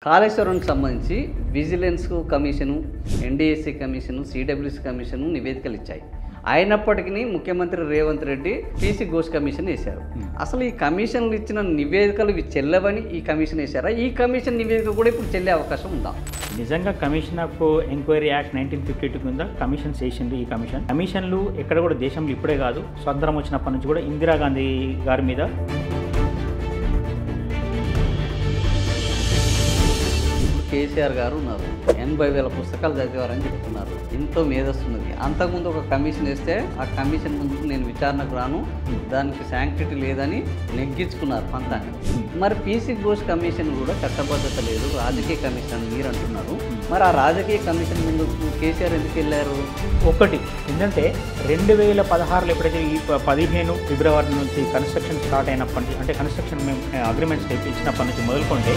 కాళేశ్వరంకి సంబంధించి vigilance commission, NDSC commission, CWC commission నివేదికలు ఇచ్చాయి. అయినప్పటికీ ముఖ్యమంత్రి రేవంత్ రెడ్డి పీసీ ఘోష్ కమిషన్ వేశారు. అసలు ఈ కమిషన్లు ఇచ్చిన నివేదికలు ఇవి చెల్లవని ఈ కమిషన్ వేశారా? ఈ కమిషన్ నివేదిక కూడా ఇప్పుడు చెల్లే అవకాశం ఉందా? నిజంగా కమిషన్ ఆఫ్ ఎంక్వైరీ యాక్ట్ 1952 కింద కమిషన్స్ వేసింది. ఈ కమిషన్లు ఎక్కడ కూడా దేశంలో ఇప్పుడే కాదు, స్వతంత్రం వచ్చినప్పటి నుంచి కూడా ఇందిరాగాంధీ గారి మీద కేసీఆర్ గారు ఉన్నారు, 80,000 పుస్తకాలు చదివారని చెప్తున్నారు. ఎంతో మేధస్తున్నది. అంతకుముందు ఒక కమిషన్ వేస్తే ఆ కమిషన్ ముందుకు నేను విచారణకు రాను, దానికి శాంక్టిటీ లేదని నెగ్గించుకున్నారు పంతాన్ని. మరి పీసీ ఘోష్ కమిషన్ కూడా చట్టబద్ధత లేదు, రాజకీయ కమిషన్ అని మీరు అంటున్నారు. మరి ఆ రాజకీయ కమిషన్ ముందుకు కేసీఆర్ ఎందుకు వెళ్ళారు? ఒకటి ఏంటంటే 2016లో ఎప్పుడైతే ఈ 15 ఫిబ్రవరి నుంచి కన్స్ట్రక్షన్ స్టార్ట్ అయినప్పటి నుంచి, అంటే కన్స్ట్రక్షన్ మేము అగ్రిమెంట్స్ ఇచ్చినప్పటి నుంచి మొదలుకుంటే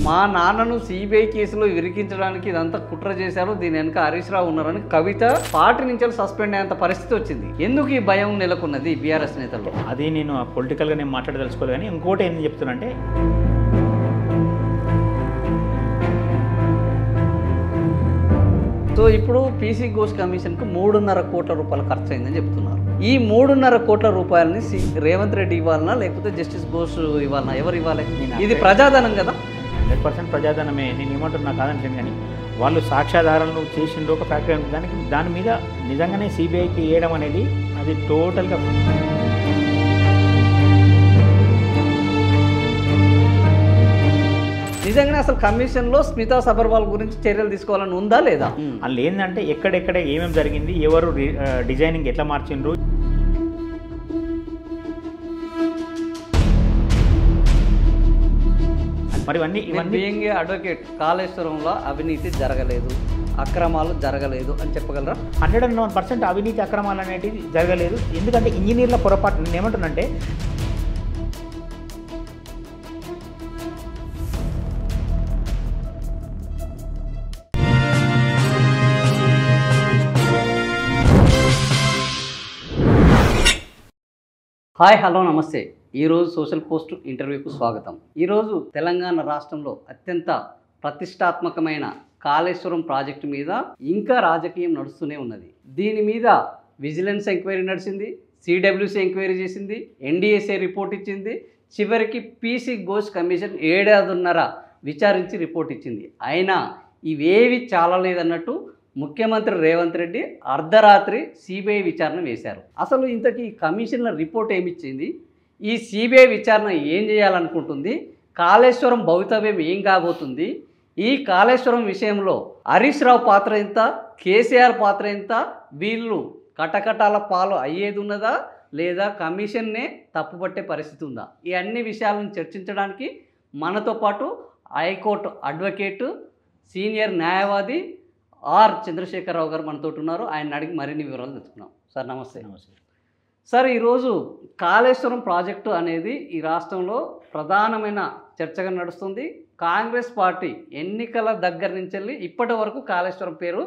మా నాన్నను సిబిఐ కేసులో ఇరికించడానికి ఇదంతా కుట్ర చేశారు, దీని వెనక హరీష్ రావు ఉన్నారని కవిత పార్టీ నుంచి సస్పెండ్ అయ్యేంత పరిస్థితి వచ్చింది. ఎందుకు ఈ భయం నెలకొన్నది బీఆర్ఎస్ నేతలు? అది నేను పొలిటికల్గా నేను మాట్లాడదలుచుకోలేదు. కానీ ఇంకోటి ఏం చెప్తున్నా, సో ఇప్పుడు పీసీ ఘోష్ కమిషన్కు 3.5 కోట్ల రూపాయలు ఖర్చు అయిందని చెప్తున్నారు. ఈ 3.5 కోట్ల రూపాయలని రేవంత్ రెడ్డి ఇవ్వాలన్నా లేకపోతే జస్టిస్ ఘోష్ ఇవ్వాలన్నా? ఎవరు ఇవ్వాలి? ఇది ప్రజాధనం కదా. 100% ప్రజాధనమే. నేను ఏమంటున్నా కాదంటే, కానీ వాళ్ళు సాక్ష్యాధారాలను చేసిండ్రు ఒక ఫ్యాక్టరీ, దాని మీద నిజంగానే సిబిఐకి వేయడం అనేది అది టోటల్గా నిజంగానే అసలు కమిషన్లో స్మితా సబర్వాల్ గురించి చర్యలు తీసుకోవాలని ఉందా లేదా? అందులో ఏంటంటే ఎక్కడెక్కడ ఏమేమి జరిగింది, ఎవరు డిజైనింగ్ ఎట్లా మార్చిండ్రు, మరి ఇవన్నీ అడ్వకేట్ కాళేశ్వరంలో అవినీతి జరగలేదు, అక్రమాలు జరగలేదు అని చెప్పగలరా? 101% అవినీతి అక్రమాలు అనేటివి జరగలేదు. ఎందుకంటే ఇంజనీర్ల పొరపాటు. నేను ఏమంటున్నంటే హాయ్, హలో, నమస్తే. ఈరోజు సోషల్ పోస్ట్ ఇంటర్వ్యూకు స్వాగతం. ఈరోజు తెలంగాణ రాష్ట్రంలో అత్యంత ప్రతిష్టాత్మకమైన కాళేశ్వరం ప్రాజెక్టు మీద ఇంకా రాజకీయం నడుస్తూనే ఉన్నది. దీని మీద విజిలెన్స్ ఎంక్వైరీ నడిచింది, సిడబ్ల్యూసీ ఎంక్వైరీ చేసింది, ఎన్డీఎస్ఏ రిపోర్ట్ ఇచ్చింది, చివరికి పీసీ ఘోష్ కమిషన్ 7.5 విచారించి రిపోర్ట్ ఇచ్చింది. అయినా ఇవేవి చాలలేదన్నట్టు ముఖ్యమంత్రి రేవంత్ రెడ్డి అర్ధరాత్రి సిబిఐ విచారణ వేశారు. అసలు ఇంతకీ కమిషన్ల రిపోర్ట్ ఏమిచ్చింది? ఈ సిబిఐ విచారణ ఏం చేయాలనుకుంటుంది? కాళేశ్వరం భవితవ్యం ఏం కాబోతుంది? ఈ కాళేశ్వరం విషయంలో హరీష్ రావు పాత్ర ఎంత, కేసీఆర్ పాత్ర ఎంత, వీళ్ళు కటకటాల పాలు అయ్యేది ఉన్నదా లేదా కమిషన్నే తప్పుపట్టే పరిస్థితి ఉందా? ఈ అన్ని విషయాలను చర్చించడానికి మనతో పాటు హైకోర్టు అడ్వకేటు, సీనియర్ న్యాయవాది ఆర్ చంద్రశేఖరరావు గారు మనతో ఉన్నారు. ఆయన అడిగి మరిన్ని వివరాలు తెలుసుకున్నాం. సార్ నమస్తే. నమస్తే సార్, ఈరోజు కాళేశ్వరం ప్రాజెక్టు అనేది ఈ రాష్ట్రంలో ప్రధానమైన చర్చగా నడుస్తుంది. కాంగ్రెస్ పార్టీ ఎన్నికల దగ్గర నుంచి వెళ్ళి ఇప్పటి వరకు కాళేశ్వరం పేరు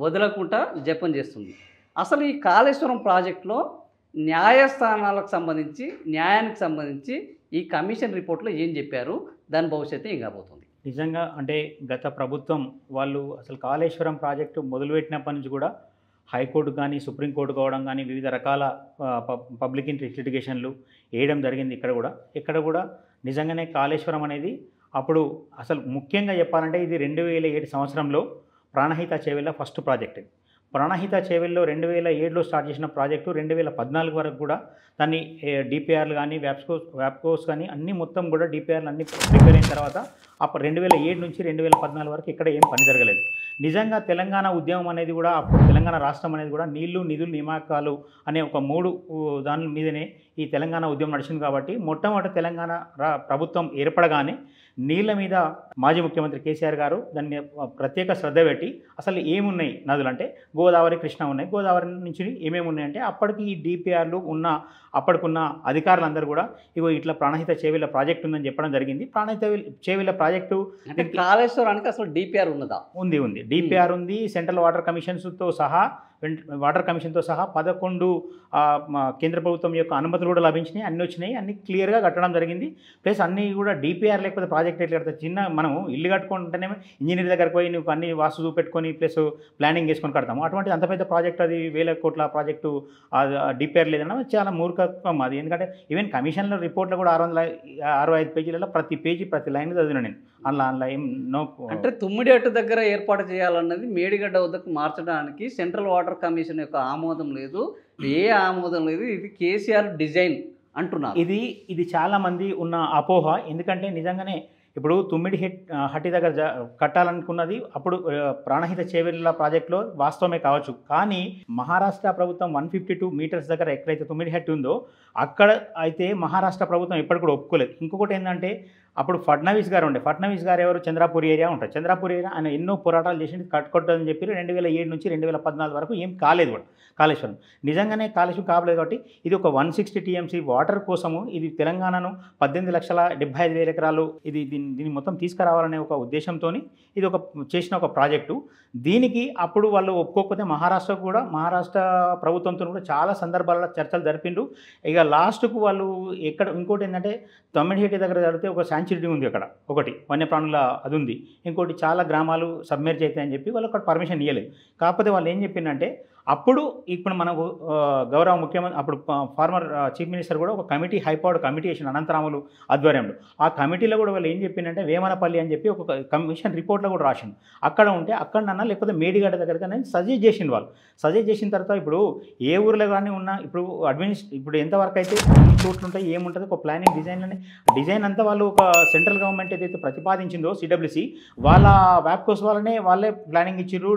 వదలకుండా జపం చేస్తుంది. అసలు ఈ కాళేశ్వరం ప్రాజెక్టులో న్యాయస్థానాలకు సంబంధించి, న్యాయానికి సంబంధించి ఈ కమిషన్ రిపోర్ట్లో ఏం చెప్పారు, దాని భవిష్యత్తు ఏం కాబోతుంది? నిజంగా అంటే గత ప్రభుత్వం వాళ్ళు అసలు కాళేశ్వరం ప్రాజెక్టు మొదలుపెట్టినప్పటి నుంచి కూడా హైకోర్టు కానీ, సుప్రీంకోర్టు కావడం కానీ, వివిధ రకాల పబ్లిక్ ఇంట్రెస్ట్ లిటిగేషన్లు వేయడం జరిగింది. ఇక్కడ కూడా నిజంగానే కాళేశ్వరం అనేది అప్పుడు అసలు ముఖ్యంగా చెప్పాలంటే ఇది 2007 సంవత్సరంలో ప్రాణహిత చేవెళ్ళ ఫస్ట్ ప్రాజెక్ట్. ప్రాణహిత చేవెల్లో 2007లో స్టార్ట్ చేసిన ప్రాజెక్టు 2014 వరకు కూడా దాన్ని డిపిఆర్లు కానీ, వ్యాప్కోస్ కానీ అన్నీ మొత్తం కూడా డిపిఆర్లు అన్నీ ప్రిపేర్ అయిన తర్వాత అప్పుడు 2007 నుంచి 2014 వరకు ఇక్కడ ఏం పని జరగలేదు. నిజంగా తెలంగాణ ఉద్యమం అనేది కూడా అప్పుడు తెలంగాణ రాష్ట్రం అనేది కూడా నీళ్లు, నిధులు, నియామకాలు అనే ఒక 3 దాని మీదనే ఈ తెలంగాణ ఉద్యమం నడిచింది. కాబట్టి మొట్టమొదటి తెలంగాణ ప్రభుత్వం ఏర్పడగానే నీళ్ళ మీద మాజీ ముఖ్యమంత్రి కేసీఆర్ గారు దాన్ని ప్రత్యేక శ్రద్ధ పెట్టి అసలు ఏమున్నాయి నదులు అంటే గోదావరి, కృష్ణ ఉన్నాయి. గోదావరి నుంచి ఏమేమి ఉన్నాయంటే అప్పటికి ఈ డిపిఆర్లు ఉన్న అప్పటికున్న అధికారులందరూ కూడా ఇగో ఇట్లా ప్రాణహిత చేవెళ్ళ ప్రాజెక్ట్ ఉందని చెప్పడం జరిగింది. ప్రాణహిత చేవెళ్ళ ప్రాజెక్టు కాళేశ్వరానికి అసలు డిపిఆర్ ఉన్నదా? ఉంది. డిపిఆర్ ఉంది. సెంట్రల్ వాటర్ కమిషన్స్తో సహా వాటర్ కమిషన్తో సహా 11 కేంద్ర ప్రభుత్వం యొక్క అనుమతులు కూడా లభించినాయి, అన్నీ వచ్చినాయి, అన్ని క్లియర్గా కట్టడం జరిగింది. ప్లస్ అన్నీ కూడా డిపిఆర్ లేకపోతే ప్రాజెక్ట్ ఎట్లా కడతారు, చిన్న మనం ఇల్లు కట్టుకుంటేనే ఇంజనీర్ దగ్గరికి పోయి నువ్వు అన్ని వాస్తు చూపెట్టుకొని ప్లస్ ప్లానింగ్ చేసుకొని కడతాము. అటువంటి అంత పెద్ద ప్రాజెక్ట్ అది 1000 కోట్ల ప్రాజెక్టు డిపిఆర్ లేదన్నా చాలా మూర్ఖత్వం అది. ఎందుకంటే ఈవెన్ కమిషన్లో రిపోర్ట్లో కూడా 665 పేజీలలో ప్రతి పేజీ ప్రతి లైన్ చదివిన నేను అందులో ఏం నో. అంటే తుమ్మిడిహట్టు దగ్గర ఏర్పాటు చేయాలన్నది మేడిగడ్డ వద్దకు మార్చడానికి సెంట్రల్ వాటర్ కమిషన్ యొక్క ఆమోదం లేదు, ఏ ఆమోదం లేదు, ఇది కేసీఆర్ డిజైన్ అంటున్నారు. ఇది చాలా మంది ఉన్న అపోహ. ఎందుకంటే నిజంగానే ఇప్పుడు హట్టి దగ్గర కట్టాలనుకున్నది అప్పుడు ప్రాణహిత చేవెళ్ళ ప్రాజెక్టులో వాస్తవమే కావచ్చు. కానీ మహారాష్ట్ర ప్రభుత్వం 152 మీటర్స్ దగ్గర ఎక్కడైతే తుమ్మిడిహట్టి ఉందో అక్కడ అయితే మహారాష్ట్ర ప్రభుత్వం ఎప్పటికి కూడా ఒప్పుకోలేదు. ఇంకొకటి ఏంటంటే అప్పుడు ఫడ్నవీస్ గారు ఎవరు, చంద్రాపూర్ ఏరియా ఉంటారు. చంద్రాపూర్ ఏరియా ఆయన ఎన్నో పోరాటాలు చేసి కట్టుకొట్టని చెప్పి 2007 నుంచి 2014 వరకు ఏం కాలేదు కూడా కాళేశ్వరం. నిజంగానే కాళేశ్వరం కావలేదు కాబట్టి ఇది ఒక 160 టీఎంసీ వాటర్ కోసము ఇది తెలంగాణను 18,75,000 ఎకరాలు దీన్ని మొత్తం తీసుకురావాలనే ఒక ఉద్దేశంతో ఇది చేసిన ఒక ప్రాజెక్టు. దీనికి అప్పుడు వాళ్ళు ఒప్పుకోకపోతే మహారాష్ట్ర ప్రభుత్వంతో కూడా చాలా సందర్భాల్లో చర్చలు జరిపిండ్రు. ఇక లాస్ట్కు వాళ్ళు ఇంకోటి ఏంటంటే తమ్మిడిహట్టి దగ్గర జరిగితే ఒక శాంచురీ ఉంది, అక్కడ ఒకటి వన్యప్రాణుల అది ఉంది, ఇంకోటి చాలా గ్రామాలు సబ్మెర్జ్ అవుతాయని చెప్పి వాళ్ళు అక్కడ పర్మిషన్ ఇవ్వలేదు. కాకపోతే వాళ్ళు ఏం చెప్పిందంటే ఇప్పుడు మనకు గౌరవ ముఖ్యమంత్రి అప్పుడు ఫార్మర్ చీఫ్ మినిస్టర్ కూడా ఒక కమిటీ హైపవర్డ్ కమిటీ వేసిన అనంతరాములు ఆధ్వర్యంలో. ఆ కమిటీలో కూడా వాళ్ళు ఏం చెప్పిందంటే వేమనపల్లి అని చెప్పి ఒక కమిషన్ రిపోర్ట్లో కూడా రాసిండు. అక్కడ ఉంటే అక్కడన్నా లేకపోతే మేడిగడ్డ దగ్గర సజెస్ట్ చేసిండు. వాళ్ళు సజెస్ట్ చేసిన తర్వాత ఇప్పుడు ఏ ఊరిలో కానీ ఉన్న ఇప్పుడు ఎంతవరకు అయితే చోట్లు ఉంటాయి ఏముంటుంది ఒక ప్లానింగ్ డిజైన్ అంతా వాళ్ళు ఒక సెంట్రల్ గవర్నమెంట్ ఏదైతే ప్రతిపాదించిందో సిడబ్ల్యూసి వాళ్ళ వ్యాప్కోస్ వాళ్ళే ప్లానింగ్ ఇచ్చిండ్రు,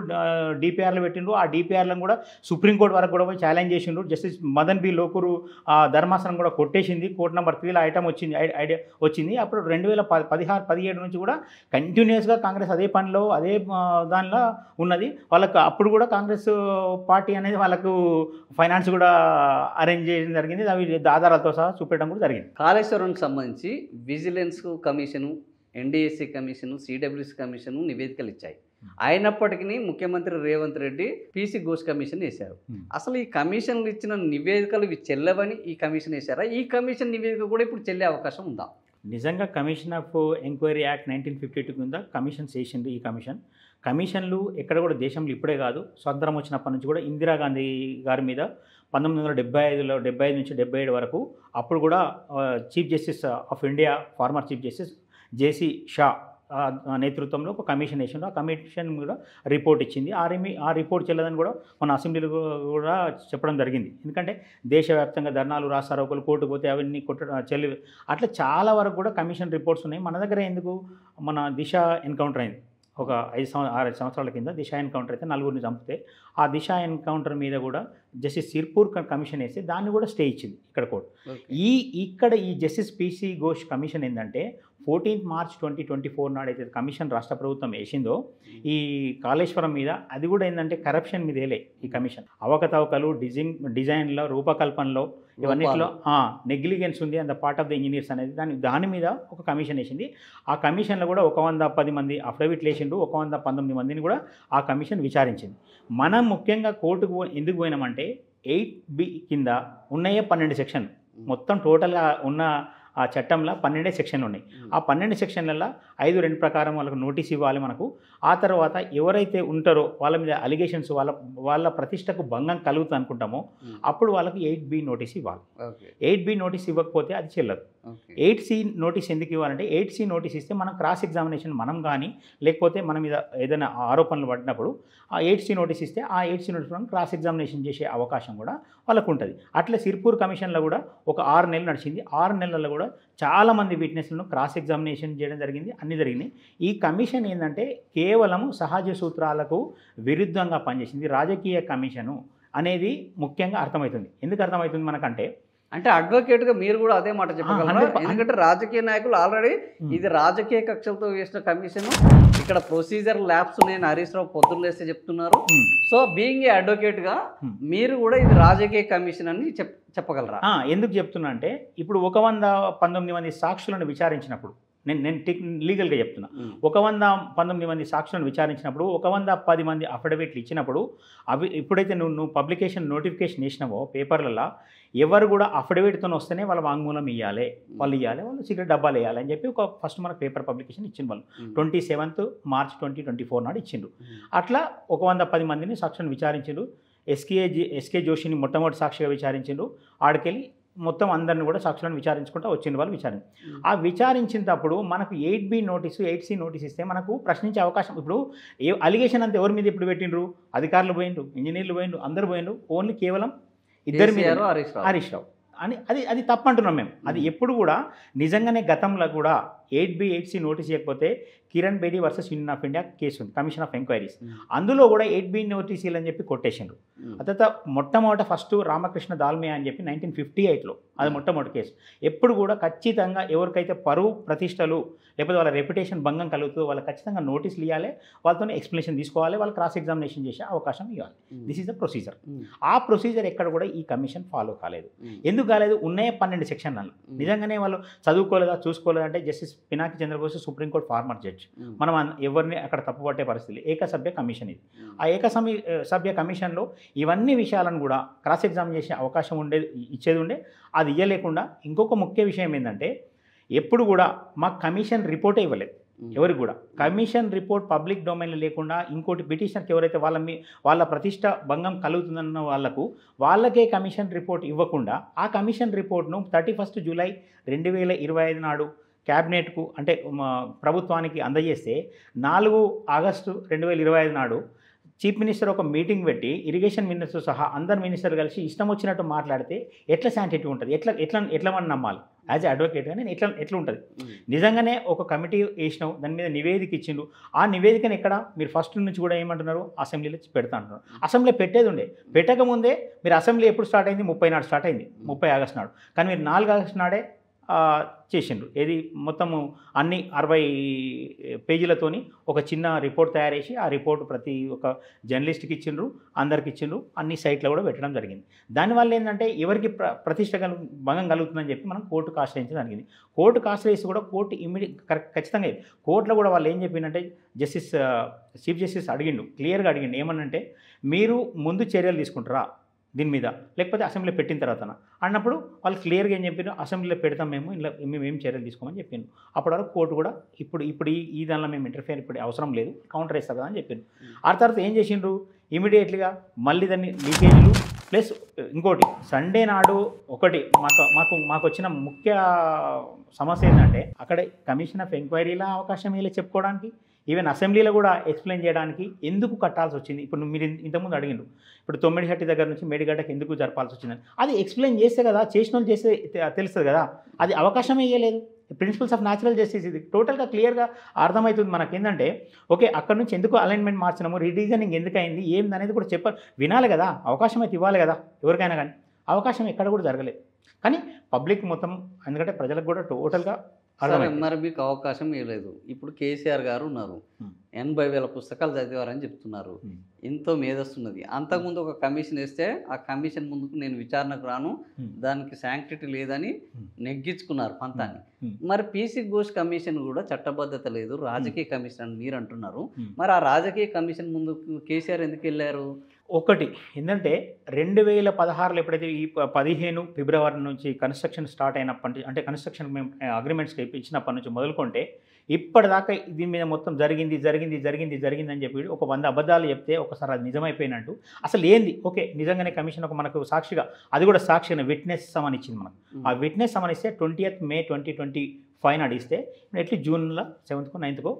డిపిఆర్లు పెట్టిండ్రు. ఆ డిపిఆర్లను కూడా సుప్రీంకోర్టు వరకు కూడా పోయి ఛాలెంజ్ చేసిండ్రు. జస్టిస్ మదన్ బి లోకూరు ధర్మాసనం కూడా కొట్టేసింది. కోర్టు నెంబర్ 3లో ఐటమ్ వచ్చింది. అప్పుడు 2016-17 నుంచి కూడా కంటిన్యూస్గా కాంగ్రెస్ అదే పనిలో అదే దానిలో ఉన్నది. వాళ్ళకు అప్పుడు కూడా కాంగ్రెస్ పార్టీ అనేది వాళ్ళకు ఫైనాన్స్ కూడా అరేంజ్ చేయడం జరిగింది. అవి ఆధారాలతో సహా చూపెట్టడం కూడా జరిగింది. కాళేశ్వరంకి సంబంధించి vigilance commission, NDSC commission, CWC commission నివేదికలు ఇచ్చాయి. అయినప్పటికీ ముఖ్యమంత్రి రేవంత్ రెడ్డి పీసీ ఘోష్ కమిషన్ వేశారు. అసలు ఈ కమిషన్లు ఇచ్చిన నివేదికలు ఇవి చెల్లవని ఈ కమిషన్ వేశారా? ఈ కమిషన్ నివేదిక కూడా ఇప్పుడు చెల్లే అవకాశం ఉందా? నిజంగా కమిషన్ ఆఫ్ ఎంక్వైరీ యాక్ట్ 1952 కింద కమిషన్స్ వేసింది. ఈ కమిషన్లు ఎక్కడ కూడా దేశంలో ఇప్పుడే కాదు, స్వతంత్రం వచ్చినప్పటి నుంచి కూడా ఇందిరాగాంధీ గారి మీద 1975 నుంచి 77 వరకు అప్పుడు కూడా chief justice of India former chief justice JC Shah నేతృత్వంలో ఒక కమిషన్ వేసిండు. ఆ కమిషన్ కూడా రిపోర్ట్ ఇచ్చింది. ఆ రిపోర్ట్ చెల్లదని కూడా మన అసెంబ్లీలో కూడా చెప్పడం జరిగింది. ఎందుకంటే దేశవ్యాప్తంగా ధర్నాలు, రాస్తారోకోలు, కోర్టు పోతే అవన్నీ అట్లా చాలా వరకు కూడా కమిషన్ రిపోర్ట్స్ ఉన్నాయి. మన దగ్గర ఎందుకు మన దిశ ఎన్కౌంటర్ అయింది ఒక 5-6 సంవత్సరాల కింద. దిశ ఎన్కౌంటర్ అయితే 4గురిని చంపితే ఆ దిశ ఎన్కౌంటర్ మీద కూడా జస్టిస్ సిర్పూర్ కమిషన్ వేస్తే దాన్ని కూడా స్టే ఇచ్చింది ఇక్కడ కోర్టు. ఈ జస్టిస్ పీసీ ఘోష్ కమిషన్ ఏంటంటే 14 మార్చ్ 2024 నాడైతే కమిషన్ రాష్ట్ర ప్రభుత్వం వేసిందో ఈ కాళేశ్వరం మీద, అది కూడా ఏంటంటే కరప్షన్ మీద వేలే ఈ కమిషన్. అవకతవకలు డిజైన్లో రూపకల్పనలో ఇవన్నిట్లో నెగ్లిజెన్స్ ఉంది and the part of the engineers అనేది దాని మీద ఒక కమిషన్ వేసింది. ఆ కమిషన్లో కూడా 110 మంది అఫిడవిట్లు వేసిండు, 119 మందిని కూడా ఆ కమిషన్ విచారించింది. మనం ముఖ్యంగా కోర్టుకు ఎందుకు పోయినామంటే 8B కింద ఉన్నాయే 12 సెక్షన్, మొత్తం టోటల్గా ఉన్న ఆ చట్టంలో 12 సెక్షన్లు ఉన్నాయి. ఆ 12 సెక్షన్లలో 5(2) ప్రకారం వాళ్ళకు నోటీస్ ఇవ్వాలి మనకు. ఆ తర్వాత ఎవరైతే ఉంటారో వాళ్ళ మీద అలిగేషన్స్ వాళ్ళ ప్రతిష్టకు భంగం కలుగుతుంది అనుకుంటామో అప్పుడు వాళ్ళకి 8B నోటీస్ ఇవ్వాలి. 8B నోటీస్ ఇవ్వకపోతే అది చెల్లదు. 8C నోటీస్ ఎందుకు ఇవ్వాలంటే 8C నోటీస్ ఇస్తే మనం క్రాస్ ఎగ్జామినేషన్ మనం కానీ లేకపోతే మన మీద ఏదైనా ఆరోపణలు పడినప్పుడు ఆ 8C నోటీస్ ఇస్తే ఆ 8C నోటీస్ మనం క్రాస్ ఎగ్జామినేషన్ చేసే అవకాశం కూడా వాళ్ళకు ఉంటుంది. అట్లా సిర్పూర్ కమిషన్లో కూడా ఒక 6 నెలలు నడిచింది. 6 నెలల్లో కూడా చాలామంది విట్నెస్లను క్రాస్ ఎగ్జామినేషన్ చేయడం జరిగింది, అన్నీ జరిగినాయి. ఈ కమిషన్ ఏంటంటే కేవలం సహజ సూత్రాలకు విరుద్ధంగా పనిచేసింది. రాజకీయ కమిషను అనేది ముఖ్యంగా అర్థమవుతుంది. ఎందుకు అర్థమవుతుంది మనకంటే అంటే అడ్వకేట్గా మీరు కూడా అదే మాట చెప్పగలరా? ఎందుకంటే రాజకీయ నాయకులు ఆల్రెడీ ఇది రాజకీయ కక్షలతో వేసిన కమిషన్, ఇక్కడ ప్రొసీజర్ ల్యాబ్స్ ఉన్నాయని హరీష్ రావు పొద్దున్న లేస్తే చెప్తున్నారు. సో బీయింగ్ ఏ అడ్వకేట్గా మీరు కూడా ఇది రాజకీయ కమిషన్ అని చెప్పగలరా? ఎందుకు చెప్తున్నా అంటే ఇప్పుడు 119 మంది సాక్షులను విచారించినప్పుడు నేను లీగల్గా చెప్తున్నా. 119 మంది సాక్షులను విచారించినప్పుడు 110 మంది అఫిడవిట్లు ఇచ్చినప్పుడు అవి ఎప్పుడైతే నువ్వు పబ్లికేషన్ నోటిఫికేషన్ ఇచ్చినావో పేపర్లలో ఎవరు కూడా అఫిడవిట్తో వస్తేనే వాళ్ళ వాంగ్మూలం ఇవ్వాలి, వాళ్ళు సీక్రెట్ డబ్బాలు వేయాలి అని చెప్పి ఒక ఫస్ట్ మనకు పేపర్ పబ్లికేషన్ ఇచ్చింది వాళ్ళు 27th March 2024 నాడు ఇచ్చిండ్రు. అట్లా 110 మందిని సాక్షులను విచారించిండ్రు. ఎస్కే జోషిని మొట్టమొదటి సాక్షిగా విచారించిండ్రు. ఆడికెళ్ళి మొత్తం అందరిని కూడా సాక్షులను విచారించుకుంటూ వచ్చింది వాళ్ళు ఆ విచారించినప్పుడు మనకు 8B నోటీసు 8C నోటీస్ ఇస్తే మనకు ప్రశ్నించే అవకాశం. ఇప్పుడు అలిగేషన్ అంతా ఎవరి మీద ఇప్పుడు పెట్టిండ్రు? అధికారులు పోయిండ్రు, ఇంజనీర్లు పోయిండ్రు, అందరు పోయిండ్రు. ఓన్లీ కేవలం ఇద్దరి మీద హరీష్ రావు అని అది తప్పు అంటున్నాం మేము. అది ఎప్పుడు కూడా నిజంగానే గతంలో కూడా 8B 8C నోటీస్ ఇవ్వకపోతే Kiran Bedi versus union of India case ఉంది, కమిషన్ ఆఫ్ ఎంక్వైరీస్. అందులో కూడా 8B నోటీసులు అని చెప్పి కొట్టేసిండ్రు. ఆ తర్వాత మొట్టమొదట ఫస్ట్ రామకృష్ణ దాల్మియా అని చెప్పి 1958లో అది మొట్టమొదటి కేసు. ఎప్పుడు కూడా ఖచ్చితంగా ఎవరికైతే పరువు ప్రతిష్టలు లేకపోతే వాళ్ళ రెప్యుటేషన్ భంగం కలుగుతుందో వాళ్ళకి ఖచ్చితంగా నోటీసులు ఇవ్వాలి, వాళ్ళతో ఎక్స్ప్లెనేషన్ తీసుకోవాలి, వాళ్ళు క్రాస్ ఎగ్జామినేషన్ చేసే అవకాశం ఇవ్వాలి. This is the procedure. ఆ ప్రొసీజర్ ఎక్కడ కూడా ఈ కమిషన్ ఫాలో కాలేదు. ఎందుకు కాలేదు? ఉన్నాయే 12 సెక్షన్లలో. నిజంగానే వాళ్ళు చదువుకోలేదా చూసుకోలేదంటే justice Pinaki Chandra Bose supreme court former judge, మనం ఎవరిని అక్కడ తప్పుపట్టే పరిస్థితి. ఏకసభ్య కమిషన్ ఇది. ఆ సభ్య కమిషన్లో ఇవన్నీ విషయాలను కూడా క్రాస్ ఎగ్జామిన్ చేసే అవకాశం ఇచ్చేది ఉండే. అది ఇవ్వలేకుండా ఇంకొక ముఖ్య విషయం ఏంటంటే ఎప్పుడు కూడా మాకు కమిషన్ రిపోర్టే ఇవ్వలేదు ఎవరికి కూడా. కమిషన్ రిపోర్ట్ పబ్లిక్ డొమైన్లో లేకుండా ఇంకోటి పిటిషనర్కి ఎవరైతే వాళ్ళ ప్రతిష్ట భంగం కలుగుతుందన్న వాళ్ళకే కమిషన్ రిపోర్ట్ ఇవ్వకుండా ఆ కమిషన్ రిపోర్ట్ను 31st July 2025 నాడు క్యాబినెట్కు అంటే ప్రభుత్వానికి అందజేస్తే 4 August 2025 నాడు చీఫ్ మినిస్టర్ ఒక మీటింగ్ పెట్టి ఇరిగేషన్ మినిస్టర్ సహా అందరు మినిస్టర్ కలిసి ఇష్టం వచ్చినట్టు మాట్లాడితే ఎట్లా శాంటిటీ ఉంటుంది? ఎట్లా మనం నమ్మాలి? యాజ్ అడ్వకేట్గా నేను ఎట్లా ఉంటుంది? నిజంగానే ఒక కమిటీ వేసినావు, దాని మీద నివేదిక ఇచ్చిండు. ఆ నివేదికను ఎక్కడ మీరు ఫస్ట్ నుంచి కూడా ఏమంటున్నారు? అసెంబ్లీలో పెడతా అంటున్నారు. అసెంబ్లీ పెట్టేది ఉండే. పెట్టకముందే మీరు అసెంబ్లీ ఎప్పుడు స్టార్ట్ అయింది? 30 నాడు స్టార్ట్ అయింది, 30 August నాడు. కానీ మీరు 4 August నాడే చేసిండ్రు. ఏది మొత్తము అన్ని 60 పేజీలతోని ఒక చిన్న రిపోర్ట్ తయారు చేసి ఆ రిపోర్ట్ ప్రతి ఒక్క జర్నలిస్ట్కి ఇచ్చిండ్రు, అందరికి ఇచ్చిండ్రు, అన్ని సైట్లో కూడా పెట్టడం జరిగింది. దానివల్ల ఏంటంటే ఎవరికి ప్రతిష్ట భంగం కలుగుతుందని చెప్పి మనం కోర్టుకు ఆశ్రయించడం జరిగింది. కోర్టుకు ఆశ్రయిస్తే కూడా కోర్టు ఖచ్చితంగా కోర్టులో కూడా వాళ్ళు ఏం చెప్పిందంటే చీఫ్ జస్టిస్ క్లియర్గా అడిగిండు ఏమనంటే మీరు ముందు చర్యలు తీసుకుంటారా దీని మీద, లేకపోతే అసెంబ్లీ పెట్టిన తర్వాత అన్నప్పుడు వాళ్ళు క్లియర్గా ఏం చెప్పారు? అసెంబ్లీలో పెడతాం మేము ఏం చర్యలు తీసుకోమని చెప్పాను. అప్పటి వరకు కోర్టు కూడా ఇప్పుడు ఈ దానిలో మేము ఇంటర్ఫియర్ ఇప్పుడు అవసరం లేదు, కౌంటర్ వేస్తారు కదా అని చెప్పాను. ఆ తర్వాత ఏం చేసిండ్రు? ఇమీడియట్లీగా మళ్ళీ దాన్ని లీకేజీలు ప్లస్ ఇంకోటి సండే నాడు ఒకటి మాకు వచ్చిన ముఖ్య సమస్య ఏంటంటే అక్కడ కమిషన్ ఆఫ్ ఎంక్వైరీలా అవకాశం ఇలా చెప్పుకోవడానికి, ఈవెన్ అసెంబ్లీలో కూడా ఎక్స్ప్లెయిన్ చేయడానికి ఎందుకు కట్టాల్సి వచ్చింది. ఇప్పుడు మీరు ఇంతకుముందు అడిగిండ్రు ఇప్పుడు తొమ్మిడిహట్టి దగ్గర నుంచి మేడిగడ్డకి ఎందుకు జరపాల్సి వచ్చిందని. అది ఎక్స్ప్లెయిన్ చేస్తే కదా, చేసిన వాళ్ళు చేస్తే తెలుస్తుంది కదా. అది అవకాశమే ఇవ్వలేదు. ప్రిన్సిపల్స్ ఆఫ్ న్యాచురల్ జస్టిస్ ఇది టోటల్గా క్లియర్గా అర్థమవుతుంది మనకి. ఏంటంటే ఓకే అక్కడ నుంచి ఎందుకు అలైన్మెంట్ మార్చినాము, రీడిజనింగ్ ఎందుకు అయింది, ఏంది అనేది కూడా వినాలి కదా, అవకాశం అయితే ఇవ్వాలి కదా ఎవరికైనా. కానీ అవకాశం ఎక్కడ కూడా జరగలేదు. కానీ పబ్లిక్ మొత్తం ఎందుకంటే ప్రజలకు కూడా టోటల్గా మరి మీకు అవకాశం ఇవ్వలేదు. ఇప్పుడు కేసీఆర్ గారు ఉన్నారు, 80,000 పుస్తకాలు చదివారని చెప్తున్నారు, ఎంతో మేధస్తున్నది. అంతకుముందు ఒక కమిషన్ వేస్తే ఆ కమిషన్ ముందుకు నేను విచారణకు రాను, దానికి శాంక్టిటీ లేదని నెగ్గించుకున్నారు పంతాన్ని. మరి పీసీ ఘోష్ కమిషన్ కూడా చట్టబద్ధత లేదు, రాజకీయ కమిషన్ అని మీరు అంటున్నారు. మరి ఆ రాజకీయ కమిషన్ ముందుకు కేసీఆర్ ఎందుకు వెళ్ళారు? ఒకటి ఏంటంటే 2016లో ఎప్పుడైతే ఈ 15 ఫిబ్రవరి నుంచి కన్స్ట్రక్షన్ స్టార్ట్ అయినప్పటి అంటే కన్స్ట్రక్షన్ మేము అగ్రిమెంట్స్కి ఇచ్చినప్పటి నుంచి మొదలుకుంటే ఇప్పటిదాకా దీని మీద మొత్తం జరిగింది అని చెప్పి ఒక 100 అబద్ధాలు చెప్తే ఒకసారి అది నిజమైపోయినట్టు. అసలు ఏంది? ఓకే నిజంగానే కమిషన్ ఒక మనకు సాక్షిగా అది కూడా సాక్షిగా విట్నెస్ సమన్ ఇచ్చింది మనకు. ఆ విట్నెస్ సమన్ ఇస్తే 20th May 2025 నాడు ఇస్తే ఎట్లీ June 7th 9th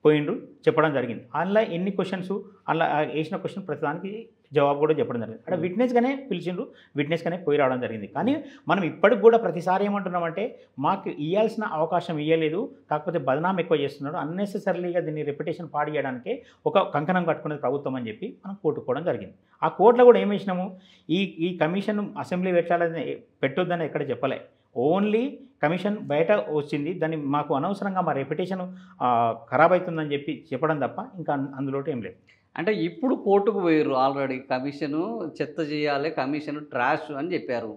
పోయిండు చెప్పడం జరిగింది. అందులో ఎన్ని క్వశ్చన్స్ అలా వేసిన క్వశ్చన్ ప్రతిదానికి జవాబు కూడా చెప్పడం జరిగింది. అక్కడ విట్నెస్గానే పిలిచిండ్రు, విట్నెస్గానే పోయి రావడం జరిగింది. కానీ మనం ఇప్పటికి కూడా ప్రతిసారి ఏమంటున్నామంటే మాకు ఇవ్వాల్సిన అవకాశం ఇవ్వలేదు, కాకపోతే బదనాం ఎక్కువ చేస్తున్నాడు, అన్నెసెసరీగా దీన్ని రెప్యుటేషన్ పాడు చేయడానికే ఒక కంకణం కట్టుకునేది ప్రభుత్వం అని చెప్పి మనం కోర్టుకోవడం జరిగింది. ఆ కోర్టులో కూడా ఏం వేసినాము, ఈ కమిషన్ అసెంబ్లీ పెట్టొద్దని ఎక్కడ చెప్పలే. ఓన్లీ కమిషన్ బయట వచ్చింది, దాన్ని మాకు అనవసరంగా మా రెప్యుటేషన్ ఖరాబ్ అవుతుందని చెప్పి చెప్పడం తప్ప ఇంకా అందులో ఏం లేదు. అంటే ఇప్పుడు కోర్టుకు పోయారు ఆల్రెడీ కమిషను చెత్త చేయాలి, కమిషన్ ట్రాష్ అని చెప్పారు.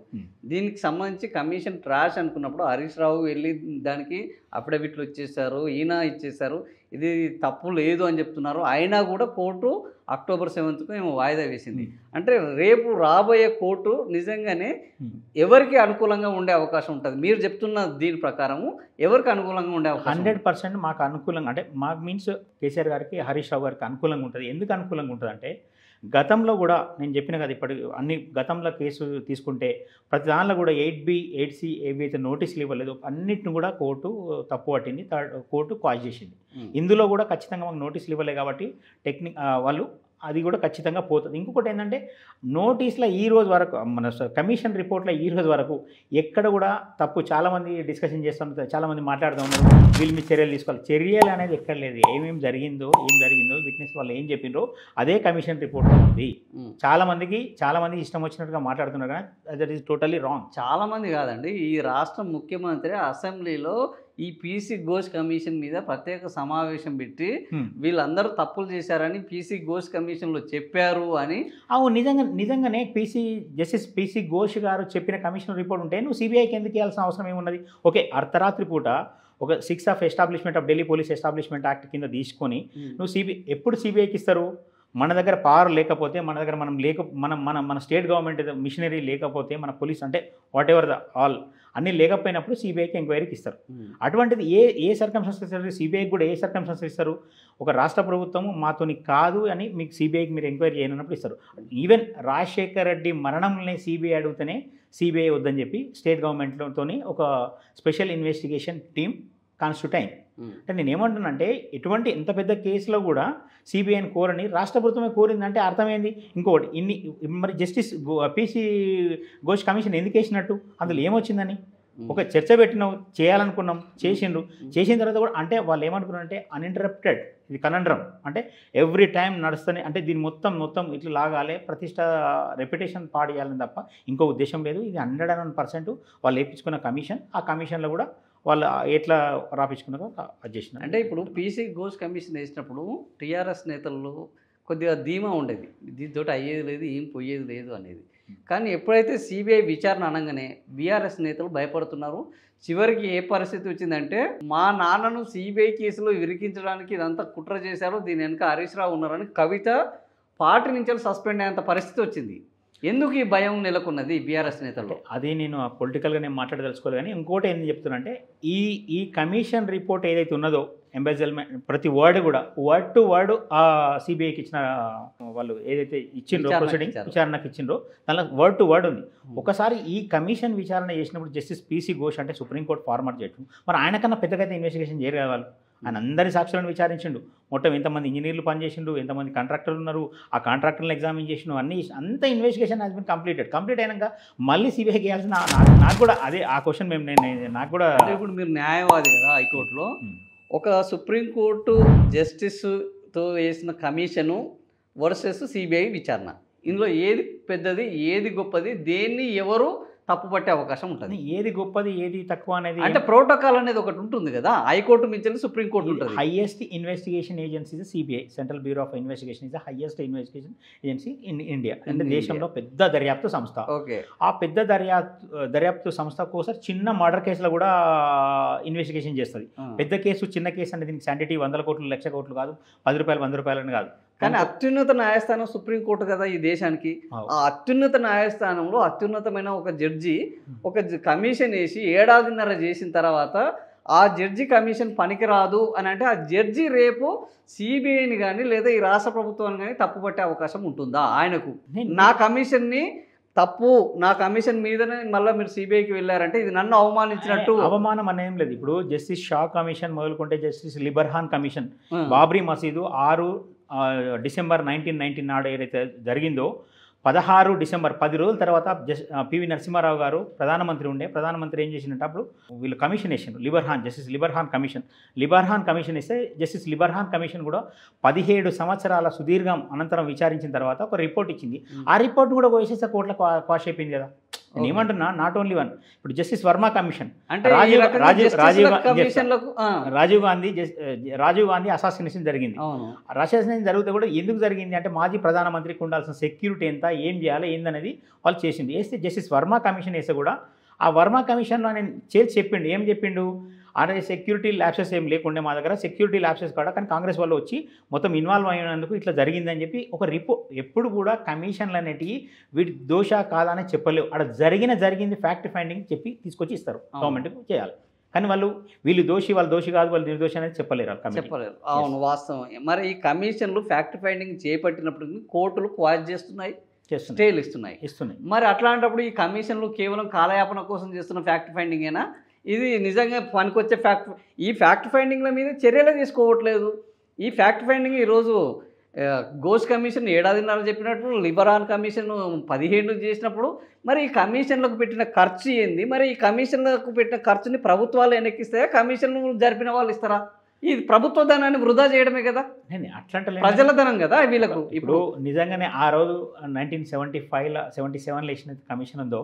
దీనికి సంబంధించి కమిషన్ ట్రాష్ అనుకున్నప్పుడు హరీష్ రావు వెళ్ళి దానికి అఫిడవిట్లు ఇచ్చేశారు, ఈయన ఇచ్చేశారు, ఇది తప్పు లేదు అని చెప్తున్నారు. అయినా కూడా కోర్టు అక్టోబర్ 7కు ఏమో వాయిదా వేసింది. అంటే రేపు రాబోయే కోర్టు నిజంగానే ఎవరికి అనుకూలంగా ఉండే అవకాశం ఉంటుంది? మీరు చెప్తున్న దీని ప్రకారము ఎవరికి అనుకూలంగా ఉండే అవకాశం? 100% మాకు అనుకూలంగా, అంటే మాకు మీన్స్ కేసీఆర్ గారికి, హరీష్ రావు గారికి అనుకూలంగా ఉంటుంది. ఎందుకు అనుకూలంగా ఉంటుంది అంటే, గతంలో కూడా నేను చెప్పిన కదా, ఇప్పటి అన్ని గతంలో కేసు తీసుకుంటే ప్రతి దానిలో కూడా 8B 8C ఏవైతే నోటీసులు ఇవ్వలేదు అన్నిటిని కూడా కోర్టు తప్పు పట్టింది, కోర్టు క్వాష్ చేసింది. ఇందులో కూడా ఖచ్చితంగా మాకు నోటీసులు ఇవ్వలేదు కాబట్టి వాళ్ళు అది కూడా ఖచ్చితంగా పోతుంది. ఇంకొకటి ఏంటంటే, నోటీస్లో ఈ రోజు వరకు మన కమిషన్ రిపోర్ట్లో ఈ రోజు వరకు ఎక్కడ కూడా తప్పు, చాలామంది డిస్కషన్ చేస్తున్నారు, చాలామంది మాట్లాడుతూ ఉన్నారు వీళ్ళు మీ చర్యలు తీసుకోవాలి. చర్యలు అనేది ఎక్కడ లేదు. ఏం జరిగిందో విట్నెస్ వాళ్ళు ఏం చెప్పిండ్రో అదే కమిషన్ రిపోర్ట్లో ఉంది. చాలామంది ఇష్టం వచ్చినట్టుగా మాట్లాడుతున్నారు కానీ దట్ ఈస్ టోటలీ రాంగ్. చాలామంది కాదండి, ఈ రాష్ట్ర ముఖ్యమంత్రి అసెంబ్లీలో ఈ పీసీ ఘోష్ కమిషన్ మీద ప్రత్యేక సమావేశం పెట్టి వీళ్ళందరూ తప్పులు చేశారని పీసీ ఘోష్ కమిషన్లో చెప్పారు అని. నిజంగానే జస్టిస్ పీసీ ఘోష్ గారు చెప్పిన కమిషన్ రిపోర్ట్ ఉంటే నువ్వు సిబిఐకి ఎందుకు ఇవ్వాల్సిన అవసరం ఏమున్నది? ఓకే, అర్ధరాత్రి పూట ఒక 6 of establishment of Delhi police establishment act కింద తీసుకొని నువ్వు ఎప్పుడు సిబిఐకి ఇస్తారు? మన దగ్గర పవర్ లేకపోతే, మన దగ్గర మన స్టేట్ గవర్నమెంట్ మిషనరీ లేకపోతే, మన పోలీస్ అంటే వాట్ ఎవర్ ద ఆల్ అన్నీ లేకపోయినప్పుడు సిబిఐకి ఎంక్వైరీకి ఇస్తారు. అటువంటిది ఏ సర్కమ్స్టాన్సెస్ ఇస్తారు? సిబిఐకి కూడా ఏ సర్కమ్స్టాన్సెస్ ఇస్తారు? ఒక రాష్ట్ర ప్రభుత్వం మాతోని కాదు అని మీకు సిబిఐకి మీరు ఎంక్వైరీ చేయనప్పుడు ఇస్తారు. ఈవెన్ రాజశేఖర్ రెడ్డి మరణంలోనే సిబిఐ అడిగితేనే సిబిఐ వద్దని చెప్పి స్టేట్ గవర్నమెంట్తో ఒక స్పెషల్ ఇన్వెస్టిగేషన్ టీమ్ కాన్స్టిట్యూట్ అయింది. అంటే నేను ఏమంటున్నానంటే, ఎటువంటి ఎంత పెద్ద కేసులో కూడా సిబిఐని కోరని రాష్ట్ర ప్రభుత్వమే కోరిందంటే అర్థమైంది. ఇంకొకటి, మరి జస్టిస్ పీసీ ఘోష్ కమిషన్ ఎందుకు వేసినట్టు? అందులో ఏమొచ్చిందని? ఒక చర్చ పెట్టినావు, చేయాలనుకున్నాం, చేసిన తర్వాత కూడా అంటే వాళ్ళు ఏమనుకున్నారంటే అన్ఇంటరప్టెడ్, ఇది కనండ్రం, అంటే ఎవ్రీ టైం నడుస్తూనే, అంటే దీన్ని మొత్తం ఇట్లా లాగాలి, ప్రతిష్ట రెప్యుటేషన్ పాడేయాలని తప్ప ఇంకో ఉద్దేశం లేదు. ఇది 101% వాళ్ళు వేయించుకున్న కమిషన్. ఆ కమిషన్లో కూడా వాళ్ళు ఎట్లా రాపించుకున్నారో అది చేసిన. అంటే ఇప్పుడు పీసీ ఘోష్ కమిషన్ వేసినప్పుడు టీఆర్ఎస్ నేతల్లో కొద్దిగా ధీమా ఉండేది, దీంతో అయ్యేది లేదు, ఏం పోయేది లేదు అనేది. కానీ ఎప్పుడైతే సిబిఐ విచారణ అనగానే బీఆర్ఎస్ నేతలు భయపడుతున్నారు. చివరికి ఏ పరిస్థితి వచ్చిందంటే, మా నాన్నను సిబిఐ కేసులో ఇరికించడానికి ఇదంతా కుట్ర చేశారు, దీని వెనుక హరీష్ రావు ఉన్నారని కవిత పార్టీ నుంచి సస్పెండ్ అయ్యేంత పరిస్థితి వచ్చింది. ఎందుకు ఈ భయం నెలకొన్నది బీఆర్ఎస్ నేతలు? అది నేను పొలిటికల్గా నేను మాట్లాడదలుచుకోలేదు. కానీ ఇంకోటి ఏం చెప్తున్నా, ఈ కమిషన్ రిపోర్ట్ ఏదైతే ఉన్నదో ఎంబెజల్మెంట్ ప్రతి వర్డ్ కూడా వర్డ్ టు వర్డ్ ఆ సిబిఐకి ఇచ్చిన వాళ్ళు ఏదైతే ఇచ్చిండ్రో ప్రొసీడింగ్ విచారణకు ఇచ్చిండ్రో దానిలో వర్డ్ టు వర్డ్ ఉంది. ఒకసారి ఈ కమిషన్ విచారణ చేసినప్పుడు జస్టిస్ పీసీ ఘోష్ అంటే సుప్రీంకోర్టు ఫార్మర్ చేయటం, మరి ఆయనకన్నా పెద్దగా ఇన్వెస్టిగేషన్ చేయరు వాళ్ళు. ఆయన అందరి సాక్షులను విచారించిండు, మొత్తం ఎంతమంది ఇంజనీర్లు పనిచేసిండు, ఎంతమంది కాంట్రాక్టర్లు ఉన్నారు, ఆ కాంట్రాక్టర్లను ఎగ్జామిన్ చేసిండు, అంత ఇన్వెస్టిగేషన్ హాస్ బిన్ కంప్లీట్ అయినాక మళ్ళీ సిబిఐకి వేయాల్సిన నాకు కూడా అదే ఆ క్వశ్చన్ నాకు కూడా. ఇప్పుడు మీరు న్యాయవాది కదా హైకోర్టులో, ఒక సుప్రీంకోర్టు జస్టిస్తో వేసిన కమిషను వర్సెస్ సిబిఐ విచారణ, ఇందులో ఏది పెద్దది, ఏది గొప్పది, దేన్ని ఎవరు తప్పుపట్టే అవకాశం ఉంటుంది? ఏది గొప్పది, ఏది తక్కువ అనేది అంటే ప్రోటోకాల్ అనేది ఒకటి ఉంటుంది కదా, హైకోర్టు మించి సుప్రీంకోర్టు ఉంటుంది. Highest investigation agency is CBI, central bureau of investigation is the highest investigation agency in India. అంటే దేశంలో పెద్ద దర్యాప్తు సంస్థ. ఓకే, ఆ పెద్ద దర్యాప్తు సంస్థ కోసం చిన్న మర్డర్ కేసులో కూడా ఇన్వెస్టిగేషన్ చేస్తుంది. పెద్ద కేసు చిన్న కేసు అంటే దీనికి శాంటిటీ 100 కోట్లు 1,00,000 కోట్లు కాదు, 10 రూపాయలు 100 రూపాయలు అని కాదు. కానీ అత్యున్నత న్యాయస్థానం సుప్రీంకోర్టు కదా ఈ దేశానికి. ఆ అత్యున్నత న్యాయస్థానంలో అత్యున్నతమైన ఒక జడ్జి ఒక కమిషన్ వేసి 1.5 ఏళ్ల చేసిన తర్వాత ఆ జడ్జి కమిషన్ పనికిరాదు అని అంటే, ఆ జడ్జి రేపు సిబిఐని కానీ లేదా ఈ రాష్ట్ర ప్రభుత్వాన్ని కానీ తప్పుపట్టే అవకాశం ఉంటుందా ఆయనకు? నా కమిషన్ని తప్పు, నా కమిషన్ మీదనే మళ్ళీ మీరు సిబిఐకి వెళ్ళారంటే ఇది నన్ను అవమానించినట్టు. అవమానం అనేం లేదు. ఇప్పుడు జస్టిస్ షా కమిషన్ మొదలుకుంటే జస్టిస్ లిబర్హాన్ కమిషన్, బాబ్రీ మసీదు 6 డిసెంబర్ 1990 నాడు ఏదైతే జరిగిందో, 16 డిసెంబర్ 10 రోజుల తర్వాత పివి నరసింహారావు గారు ప్రధానమంత్రి ఏం చేసినట్టు అప్పుడు వీళ్ళు కమిషన్ వేసిండ్రు, జస్టిస్ లిబర్హాన్ కమిషన్ ఇస్తే జస్టిస్ లిబర్హాన్ కమిషన్ కూడా 17 సంవత్సరాల సుదీర్ఘం అనంతరం విచారించిన తర్వాత ఒక రిపోర్ట్ ఇచ్చింది. ఆ రిపోర్ట్ కూడా వేసేస్తే కోర్టులో క్వాష్ అయిపోయింది కదా. నేను ఏమంటున్నా నాట్ ఓన్లీ వన్. ఇప్పుడు జస్టిస్ వర్మ కమిషన్ అంటే ఈ రకంగా జస్టిస్ల కమిషన్లకు రాజీవ్ గాంధీ అసాసినేషన్ జరిగింది. అవును. అసాసినేషన్ జరిగితే కూడా ఎందుకు జరిగింది అంటే మాజీ ప్రధానమంత్రికి ఉండాల్సిన సెక్యూరిటీ ఎంత, ఏం చేయాలి ఏందనేది వాళ్ళు చేసింది. వేస్తే జస్టిస్ వర్మ కమిషన్ వేస్తే కూడా ఆ వర్మ కమిషన్లో ఆయన చెప్పిండు, ఏం చెప్పిండు అంటే సెక్యూరిటీ ల్యాప్సెస్ ఏం లేకుండే మా దగ్గర, సెక్యూరిటీ ల్యాప్సెస్ కూడా కానీ కాంగ్రెస్ వాళ్ళు వచ్చి మొత్తం ఇన్వాల్వ్ అయినందుకు ఇట్లా జరిగిందని చెప్పి ఒక ఎప్పుడు కూడా కమిషన్లు అనేటివి వీటి దోష కాదని చెప్పలేవు. అక్కడ జరిగింది ఫ్యాక్ట్ ఫైండింగ్ చెప్పి తీసుకొచ్చి ఇస్తారు, గవర్నమెంట్కి చేయాలి. కానీ వీళ్ళు దోషి కాదు, వాళ్ళు నిర్దోషి అనేది చెప్పలేరు. అవును, వాస్తవం. మరి ఈ కమిషన్లు ఫ్యాక్ట్ ఫైండింగ్ చేపట్టినప్పుడు కోర్టులు క్వాష్ చేస్తున్నాయి, స్టేలు ఇస్తున్నాయి. మరి అట్లాంటప్పుడు ఈ కమిషన్లు కేవలం కాలయాపన కోసం చేస్తున్న ఫ్యాక్ట్ ఫైండింగేనా? ఇది నిజంగా పనికొచ్చే ఈ ఫ్యాక్ట్ ఫైండింగ్ల మీద చర్యలే తీసుకోవట్లేదు. ఈ ఫ్యాక్ట్ ఫైండింగ్ ఈరోజు ఘోష్ కమిషన్ 7.5 చెప్పినట్టు, లిబరాన్ కమిషన్ 17 చేసినప్పుడు మరి ఈ కమిషన్లకు పెట్టిన ఖర్చు ఏంది? మరి ఈ కమిషన్లకు పెట్టిన ఖర్చుని ప్రభుత్వాలు వెనక్కిస్తాయా, కమిషన్లు జరిపిన వాళ్ళు ఇస్తారా? ఇది ప్రభుత్వ ధనాన్ని వృధా చేయడమే కదా, అట్లాంటి ప్రజల ధనం కదా వీళ్ళకు. ఇప్పుడు నిజంగానే ఆ రోజు 1975-77 వేసిన కమిషన్ ఉందో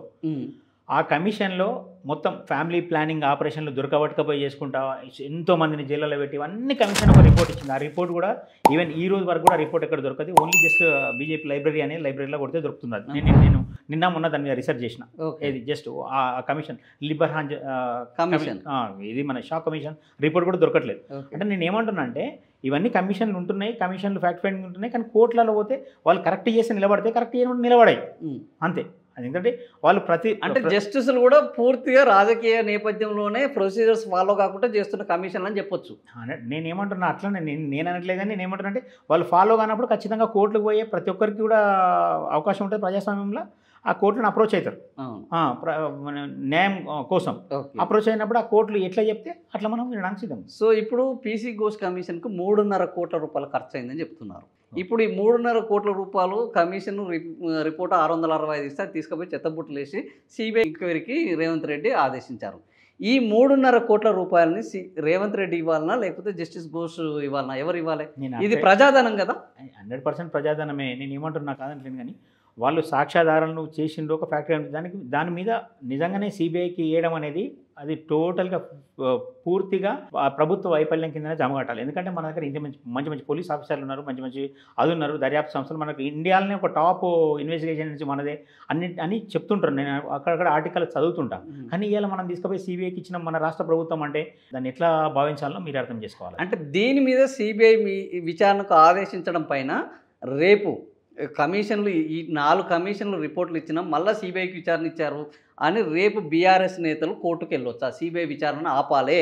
ఆ కమిషన్లో మొత్తం ఫ్యామిలీ ప్లానింగ్ ఆపరేషన్లు దొరకబట్టకపోయి చేసుకుంటా ఎంతోమందిని జైల్లో పెట్టి అన్ని కమిషన్ ఒక రిపోర్ట్ ఇచ్చింది. ఆ రిపోర్ట్ కూడా ఈవెన్ ఈ రోజు వరకు కూడా రిపోర్ట్ ఎక్కడ దొరకదు, ఓన్లీ జస్ట్ బీజేపీ లైబ్రరీ అనే లైబ్రరీలో కొడితే దొరుకుతుంది. అది నేను నిన్న మొన్న దాని మీద రీసెర్చ్ చేసిన. ఇది జస్ట్ ఆ కమిషన్ లిబర్హాన్ కమిషన్, ఇది మన షా కమిషన్ రిపోర్ట్ కూడా దొరకట్లేదు. అంటే నేను ఏమంటున్నా అంటే ఇవన్నీ కమిషన్లు ఉంటున్నాయి, కమిషన్లు ఫ్యాక్ట్ ఫైండింగ్ ఉంటున్నాయి, కానీ కోర్టులలో పోతే వాళ్ళు కరెక్ట్ చేసి నిలబడితే కరెక్ట్ చేయడం నిలబడాయి అంతే. ఎందుకంటే వాళ్ళు అంటే జస్టిస్లు కూడా పూర్తిగా రాజకీయ నేపథ్యంలోనే ప్రొసీజర్స్ ఫాలో కాకుండా చేస్తున్న కమిషన్లు అని చెప్పొచ్చు. నేనేమంటున్నా అట్లనే నేను అనట్లేదు, కానీ నేనేమంటున్నా అంటే వాళ్ళు ఫాలో కానప్పుడు ఖచ్చితంగా కోర్టుకు పోయే ప్రతి ఒక్కరికి కూడా అవకాశం ఉంటుంది. ప్రజాస్వామ్యంలో ఆ కోర్టును అప్రోచ్ అవుతారు న్యాయం కోసం. అప్రోచ్ అయినప్పుడు ఆ కోర్టులు ఎట్లా చెప్తే అట్లా మనం వినడానికి సిద్ధం. సో ఇప్పుడు పీసీ ఘోష్ కమిషన్కు 3.5 కోట్ల రూపాయలు ఖర్చు అయిందని చెప్తున్నారు. ఇప్పుడు ఈ 3.5 కోట్ల రూపాయలు కమిషన్ రిపోర్ట్ 665 ఇస్తే తీసుకుపోయి చెత్తబుట్టలు వేసి సిబిఐ ఎంక్వైరీకి రేవంత్ రెడ్డి ఆదేశించారు. ఈ 3.5 కోట్ల రూపాయలని రేవంత్ రెడ్డి ఇవ్వాలన్నా లేకపోతే జస్టిస్ ఘోష్ ఇవ్వాలన్నా, ఎవరు ఇవ్వాలి? ఇది ప్రజాధనం కదా, 100% ప్రజాధనమే. నేను ఏమంటున్నా కాదంటలేను, కానీ వాళ్ళు సాక్ష్యాధారాలను చేసిండ్రు ఒక ఫ్యాక్టరీ. దాని మీద నిజంగానే సిబిఐకి ఇవ్వడం అనేది అది టోటల్గా పూర్తిగా ప్రభుత్వ వైఫల్యం కిందనే జమగట్టాలి. ఎందుకంటే మన దగ్గర ఇంత మంచి పోలీస్ ఆఫీసర్లు ఉన్నారు, మంచి అది ఉన్నారు, దర్యాప్తు సంస్థలు మనకు ఇండియాలోనే ఒక టాప్ ఇన్వెస్టిగేషన్ నుంచి మనదే అని చెప్తుంటారు. నేను అక్కడక్కడ ఆర్టికల్ చదువుతుంటాను. కానీ ఇవాళ మనం తీసుకుపోయి సిబిఐకి ఇచ్చిన మన రాష్ట్ర ప్రభుత్వం అంటే దాన్ని ఎట్లా భావించాలో మీరు అర్థం చేసుకోవాలి. అంటే దీని మీద సిబిఐ విచారణకు ఆదేశించడం పైన రేపు కమిషన్లు ఈ 4 కమిషన్లు రిపోర్ట్లు ఇచ్చినా మళ్ళీ సిబిఐకి విచారణ ఇచ్చారు అని రేపు బీఆర్ఎస్ నేతలు కోర్టుకు వెళ్ళొచ్చా? సిబిఐ విచారణ ఆపాలే,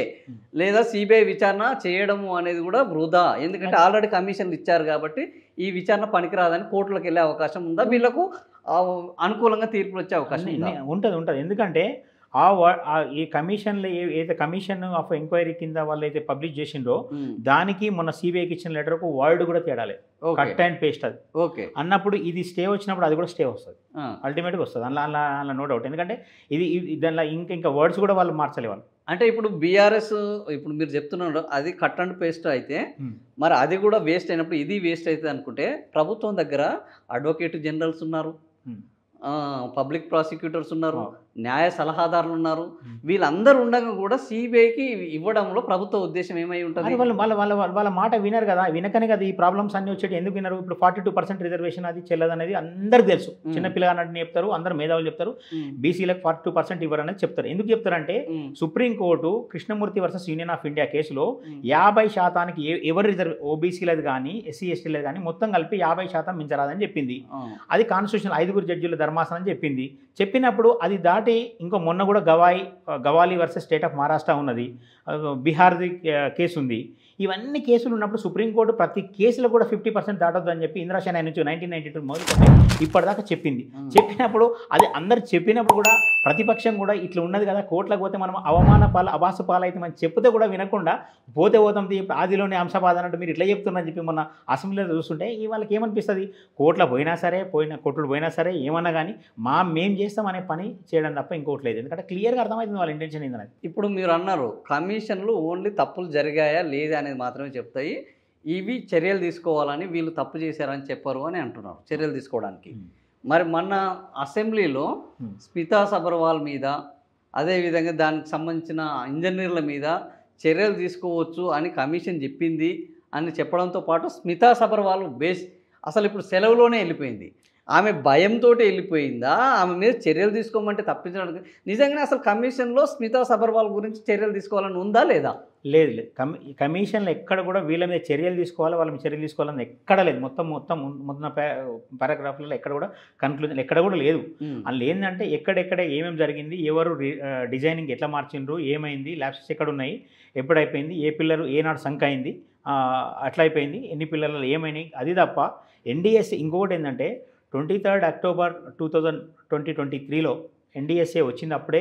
లేదా సిబిఐ విచారణ చేయడము అనేది కూడా వృధా, ఎందుకంటే ఆల్రెడీ కమిషన్లు ఇచ్చారు కాబట్టి ఈ విచారణ పనికిరాదని కోర్టులకు వెళ్ళే అవకాశం ఉందా? వీళ్ళకు అనుకూలంగా తీర్పులు వచ్చే అవకాశం ఉంటుంది. ఎందుకంటే ఈ కమిషన్లు ఏదైతే కమిషన్ ఆఫ్ ఎంక్వైరీ కింద వాళ్ళు అయితే పబ్లిష్ చేసిండ్రో దానికి మొన్న సిబిఐకి ఇచ్చిన లెటర్కు వర్డ్ కూడా తేడాలి, కట్ అండ్ పేస్ట్ అది. అన్నప్పుడు ఇది స్టే వచ్చినప్పుడు అది కూడా స్టే వస్తుంది, అల్టిమేట్గా వస్తుంది. అలా నో డౌట్. ఎందుకంటే ఇది దానిలో ఇంకా వర్డ్స్ కూడా వాళ్ళు మార్చలే వాళ్ళు. అంటే ఇప్పుడు బీఆర్ఎస్ ఇప్పుడు మీరు చెప్తున్నారు అది కట్ అండ్ పేస్ట్ అయితే మరి అది కూడా వేస్ట్ అయినప్పుడు ఇది వేస్ట్ అవుతుంది అనుకుంటే ప్రభుత్వం దగ్గర అడ్వకేట్ జనరల్స్ ఉన్నారు, పబ్లిక్ ప్రాసిక్యూటర్స్ ఉన్నారు, న్యాయ సలహాదారులు ఉన్నారు, వీళ్ళందరూ ఉండగా కూడా సిబిఐకి ఇవ్వడంలో ప్రభుత్వ ఉద్దేశం ఏమై ఉంటుంది? వాళ్ళ మాట వినరు కదా, వినకనే కదా ఈ ప్రాబ్లమ్స్ అన్ని వచ్చేటి. ఎందుకు వినరు? ఇప్పుడు 42% రిజర్వేషన్ అది చెల్లదనేది అందరికి తెలుసు. చిన్నపిల్లగానని చెప్తారు, అందరు మేధావులు చెప్తారు, బీసీలకు 42% ఇవ్వరనేది చెప్తారు. ఎందుకు చెప్తారంటే supreme court Krishnamurthy versus union of India కేసులో 50% ఎవరు ఓబీసీలది కానీ ఎస్సీ ఎస్టీలది కానీ మొత్తం కలిపి 50% మించరాదని చెప్పింది. అది కాన్స్టిట్యూషన్ 5 జడ్జిల ధర్మాసనం చెప్పింది. చెప్పినప్పుడు అది దాటి ఇంకో మొన్న కూడా Gawali versus state of Maharashtra ఉన్నది, బీహార్ది కేసు ఉంది. ఇవన్నీ కేసులు ఉన్నప్పుడు సుప్రీంకోర్టు ప్రతి కేసులో కూడా 50% దాటొద్దు అని చెప్పి ఇందిరాశాని నుంచి 1992 మొదలుకొని ఇప్పటిదాకా చెప్పింది. చెప్పినప్పుడు అది అందరు చెప్పినప్పుడు కూడా ప్రతిపక్షం కూడా ఇట్లా ఉన్నది కదా, కోర్టులకు పోతే మనం అభాస పాలైతే మనం చెప్తే కూడా వినకుండా పోతాం ఆదిలోనే అంశపాద అన్నట్టు మీరు ఇట్లా చెప్తున్నారని చెప్పి మొన్న అసెంబ్లీలో చూస్తుంటే వాళ్ళకి ఏమనిపిస్తుంది? కోర్టులో కోర్టులు పోయినా సరే ఏమన్నా కానీ మేం చేస్తాం అనే పని చేయడం తప్ప ఇంకోటి లేదు. ఎందుకంటే క్లియర్గా అర్థమవుతుంది వాళ్ళ ఇంటెన్షన్ ఏంటనేది. ఇప్పుడు మీరు అన్నారు కమిషన్లు ఓన్లీ తప్పులు జరిగాయా లేదా అనేది మాత్రమే చెప్తాయి, ఇవి చర్యలు తీసుకోవాలని వీళ్ళు తప్పు చేశారని చెప్పరు అని అంటున్నారు. చర్యలు తీసుకోవడానికి మరి మొన్న అసెంబ్లీలో స్మితా సబర్వాల్ మీద అదేవిధంగా దానికి సంబంధించిన ఇంజనీర్ల మీద చర్యలు తీసుకోవచ్చు అని కమిషన్ చెప్పింది అని చెప్పడంతో పాటు స్మితా సబర్వాల్ అసలు ఇప్పుడు సెలవులోనే వెళ్ళిపోయింది. ఆమె భయంతో వెళ్ళిపోయిందా, ఆమె మీద చర్యలు తీసుకోమంటే తప్పించడానికి నిజంగానే అసలు కమిషన్లో స్మితా సబర్వాల్ గురించి చర్యలు తీసుకోవాలని ఉందా లేదా? లేదు లేదు, కమిషన్లో ఎక్కడ కూడా వీళ్ళ మీద చర్యలు తీసుకోవాలి, వాళ్ళ మీద చర్యలు తీసుకోవాలని ఎక్కడ లేదు. మొత్తం పారాగ్రాఫ్లలో ఎక్కడ కూడా కన్క్లూజన్ ఎక్కడ కూడా లేదు. అందులో ఏంటంటే ఎక్కడెక్కడ ఏమేమి జరిగింది, ఎవరు డిజైనింగ్ ఎట్లా మార్చిండ్రు, ఏమైంది, ల్యాబ్సెస్ ఎక్కడ ఉన్నాయి, ఎప్పుడు అయిపోయింది, ఏ పిల్లలు ఏనాడు సంక్ అయింది, అట్లా అయిపోయింది, ఎన్ని పిల్లలు ఏమైనాయి, అది తప్ప ఎన్డిఎస్ఏ ఇంకొకటి ఏంటంటే 23 అక్టోబర్ 2023లో ఎన్డిఎస్ఏ వచ్చింది. అప్పుడే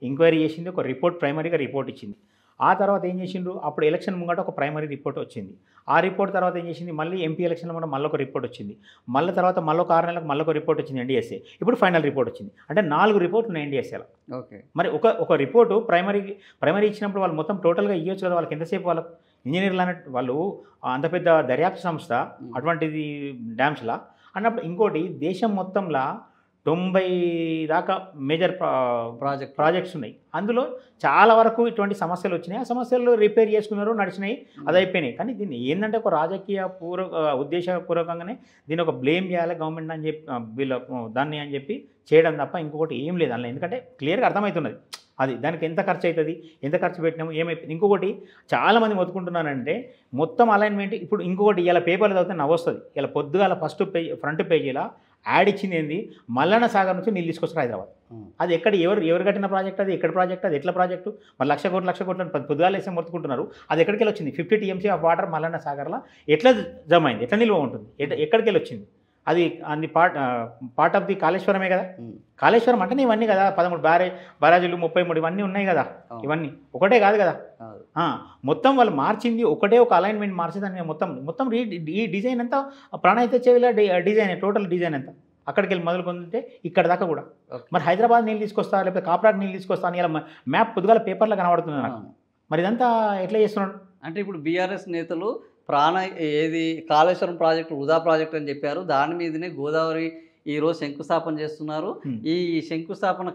ఎంక్వైరీ చేసింది, ఒక రిపోర్ట్ ప్రైమరీగా రిపోర్ట్ ఇచ్చింది. ఆ తర్వాత ఏం చేసిండ్రు, అప్పుడు ఎలక్షన్ ముంగట ఒక ప్రైమరీ రిపోర్ట్ వచ్చింది. ఆ రిపోర్ట్ తర్వాత ఏం చేసింది, మళ్ళీ ఎంపీ ఎలక్షన్లో కూడా మళ్ళీ ఒక రిపోర్ట్ వచ్చింది. మళ్ళీ తర్వాత మళ్ళీ ఒక 6 నెలలకు మళ్ళీ ఒక రిపోర్ట్ వచ్చింది ఎన్డిఎస్ఏ. ఇప్పుడు ఫైనల్ రిపోర్ట్ వచ్చింది. అంటే 4 రిపోర్ట్లు ఉన్నాయి ఎన్డిఎస్ఏలో. ఓకే, మరి ఒక రిపోర్టు ప్రైమరీ ఇచ్చినప్పుడు వాళ్ళు మొత్తం టోటల్గా ఇవ్వచ్చు కదా. వాళ్ళకి ఎంతసేపు, వాళ్ళకు ఇంజనీర్లు అన్నట్టు వాళ్ళు అంత పెద్ద దర్యాప్తు సంస్థ అటువంటిది డ్యామ్స్లా అన్నప్పుడు. ఇంకోటి దేశం మొత్తంలో 90 దాకా మేజర్ ప్రాజెక్ట్స్ ఉన్నాయి. అందులో చాలా వరకు ఇటువంటి సమస్యలు వచ్చినాయి. ఆ సమస్యలు రిపేర్ చేసుకున్నారు, నడిచినాయి, అది అయిపోయినాయి. కానీ దీన్ని ఏంటంటే ఒక రాజకీయ ఉద్దేశపూర్వకంగానే దీన్ని ఒక బ్లేమ్ చేయాలి గవర్నమెంట్ అని చెప్పి వీళ్ళ దాన్ని అని చెప్పి చేయడం తప్ప ఇంకొకటి ఏం లేదు అందులో. ఎందుకంటే క్లియర్గా అర్థమవుతున్నది అది దానికి ఎంత ఖర్చు అవుతుంది, ఎంత ఖర్చు పెట్టినాము, ఏమైపోయింది. ఇంకొకటి చాలామంది మొత్తుకుంటున్నారంటే మొత్తం అలైన్మెంట్. ఇప్పుడు ఇంకొకటి ఇలా పేపర్లు చదివితే నవ్వొస్తుంది. ఇలా పొద్దుగాల ఫ్రంట్ పేజీలో యాడ్ ఇచ్చింది ఏంది, మల్లన్న సాగర్ నుంచి నీళ్ళు తీసుకొస్తారు హైదరాబాద్. అది ఎక్కడ ఎవరు కట్టిన ప్రాజెక్ట్, అది ఎక్కడ ప్రాజెక్ట్, అది ఎట్లా ప్రాజెక్టు, మరి లక్ష కోట్లు పొద్దుగాలు వేసే మొత్తుకుంటున్నారు. అది ఎక్కడికి వెళ్ళి వచ్చింది, 50 TMC ఆఫ్ వాటర్ మల్లన్న సాగర్లో ఎట్లా జమ అయింది, ఎట్లా నిల్వ ఉంటుంది, ఎక్కడికి వెళ్ళి వచ్చింది. అది పార్ట్ ఆఫ్ ది కాళేశ్వరమే కదా. కాళేశ్వరం అంటేనే ఇవన్నీ కదా, 13 బ్యారేజీలు 33 ఇవన్నీ ఉన్నాయి కదా. ఇవన్నీ ఒకటే కాదు కదా. మొత్తం వాళ్ళు మార్చింది ఒకటే, ఒక అలైన్మెంట్ మార్చిందని మొత్తం ఈ డిజైన్ అంతా ప్రాణహిత చెవిలో డిజైన్, టోటల్ డిజైన్ అంతా అక్కడికి వెళ్ళి మొదలుకొంటే ఇక్కడ దాకా కూడా. మరి హైదరాబాద్ నీళ్ళు తీసుకొస్తా, లేకపోతే కాపరాకు నీళ్ళు తీసుకొస్తా అని ఇలా మ్యాప్ పొద్దుగాల పేపర్లో కనబడుతుంది నాకు. మరి ఇదంతా ఎట్లా చేస్తున్నాడు అంటే ఇప్పుడు బీఆర్ఎస్ నేతలు కాళేశ్వరం ప్రాజెక్టు వృధా ప్రాజెక్ట్ అని చెప్పారు. దాని మీదనే గోదావరి ఈరోజు శంకుస్థాపన చేస్తున్నారు. ఈ శంకుస్థాపన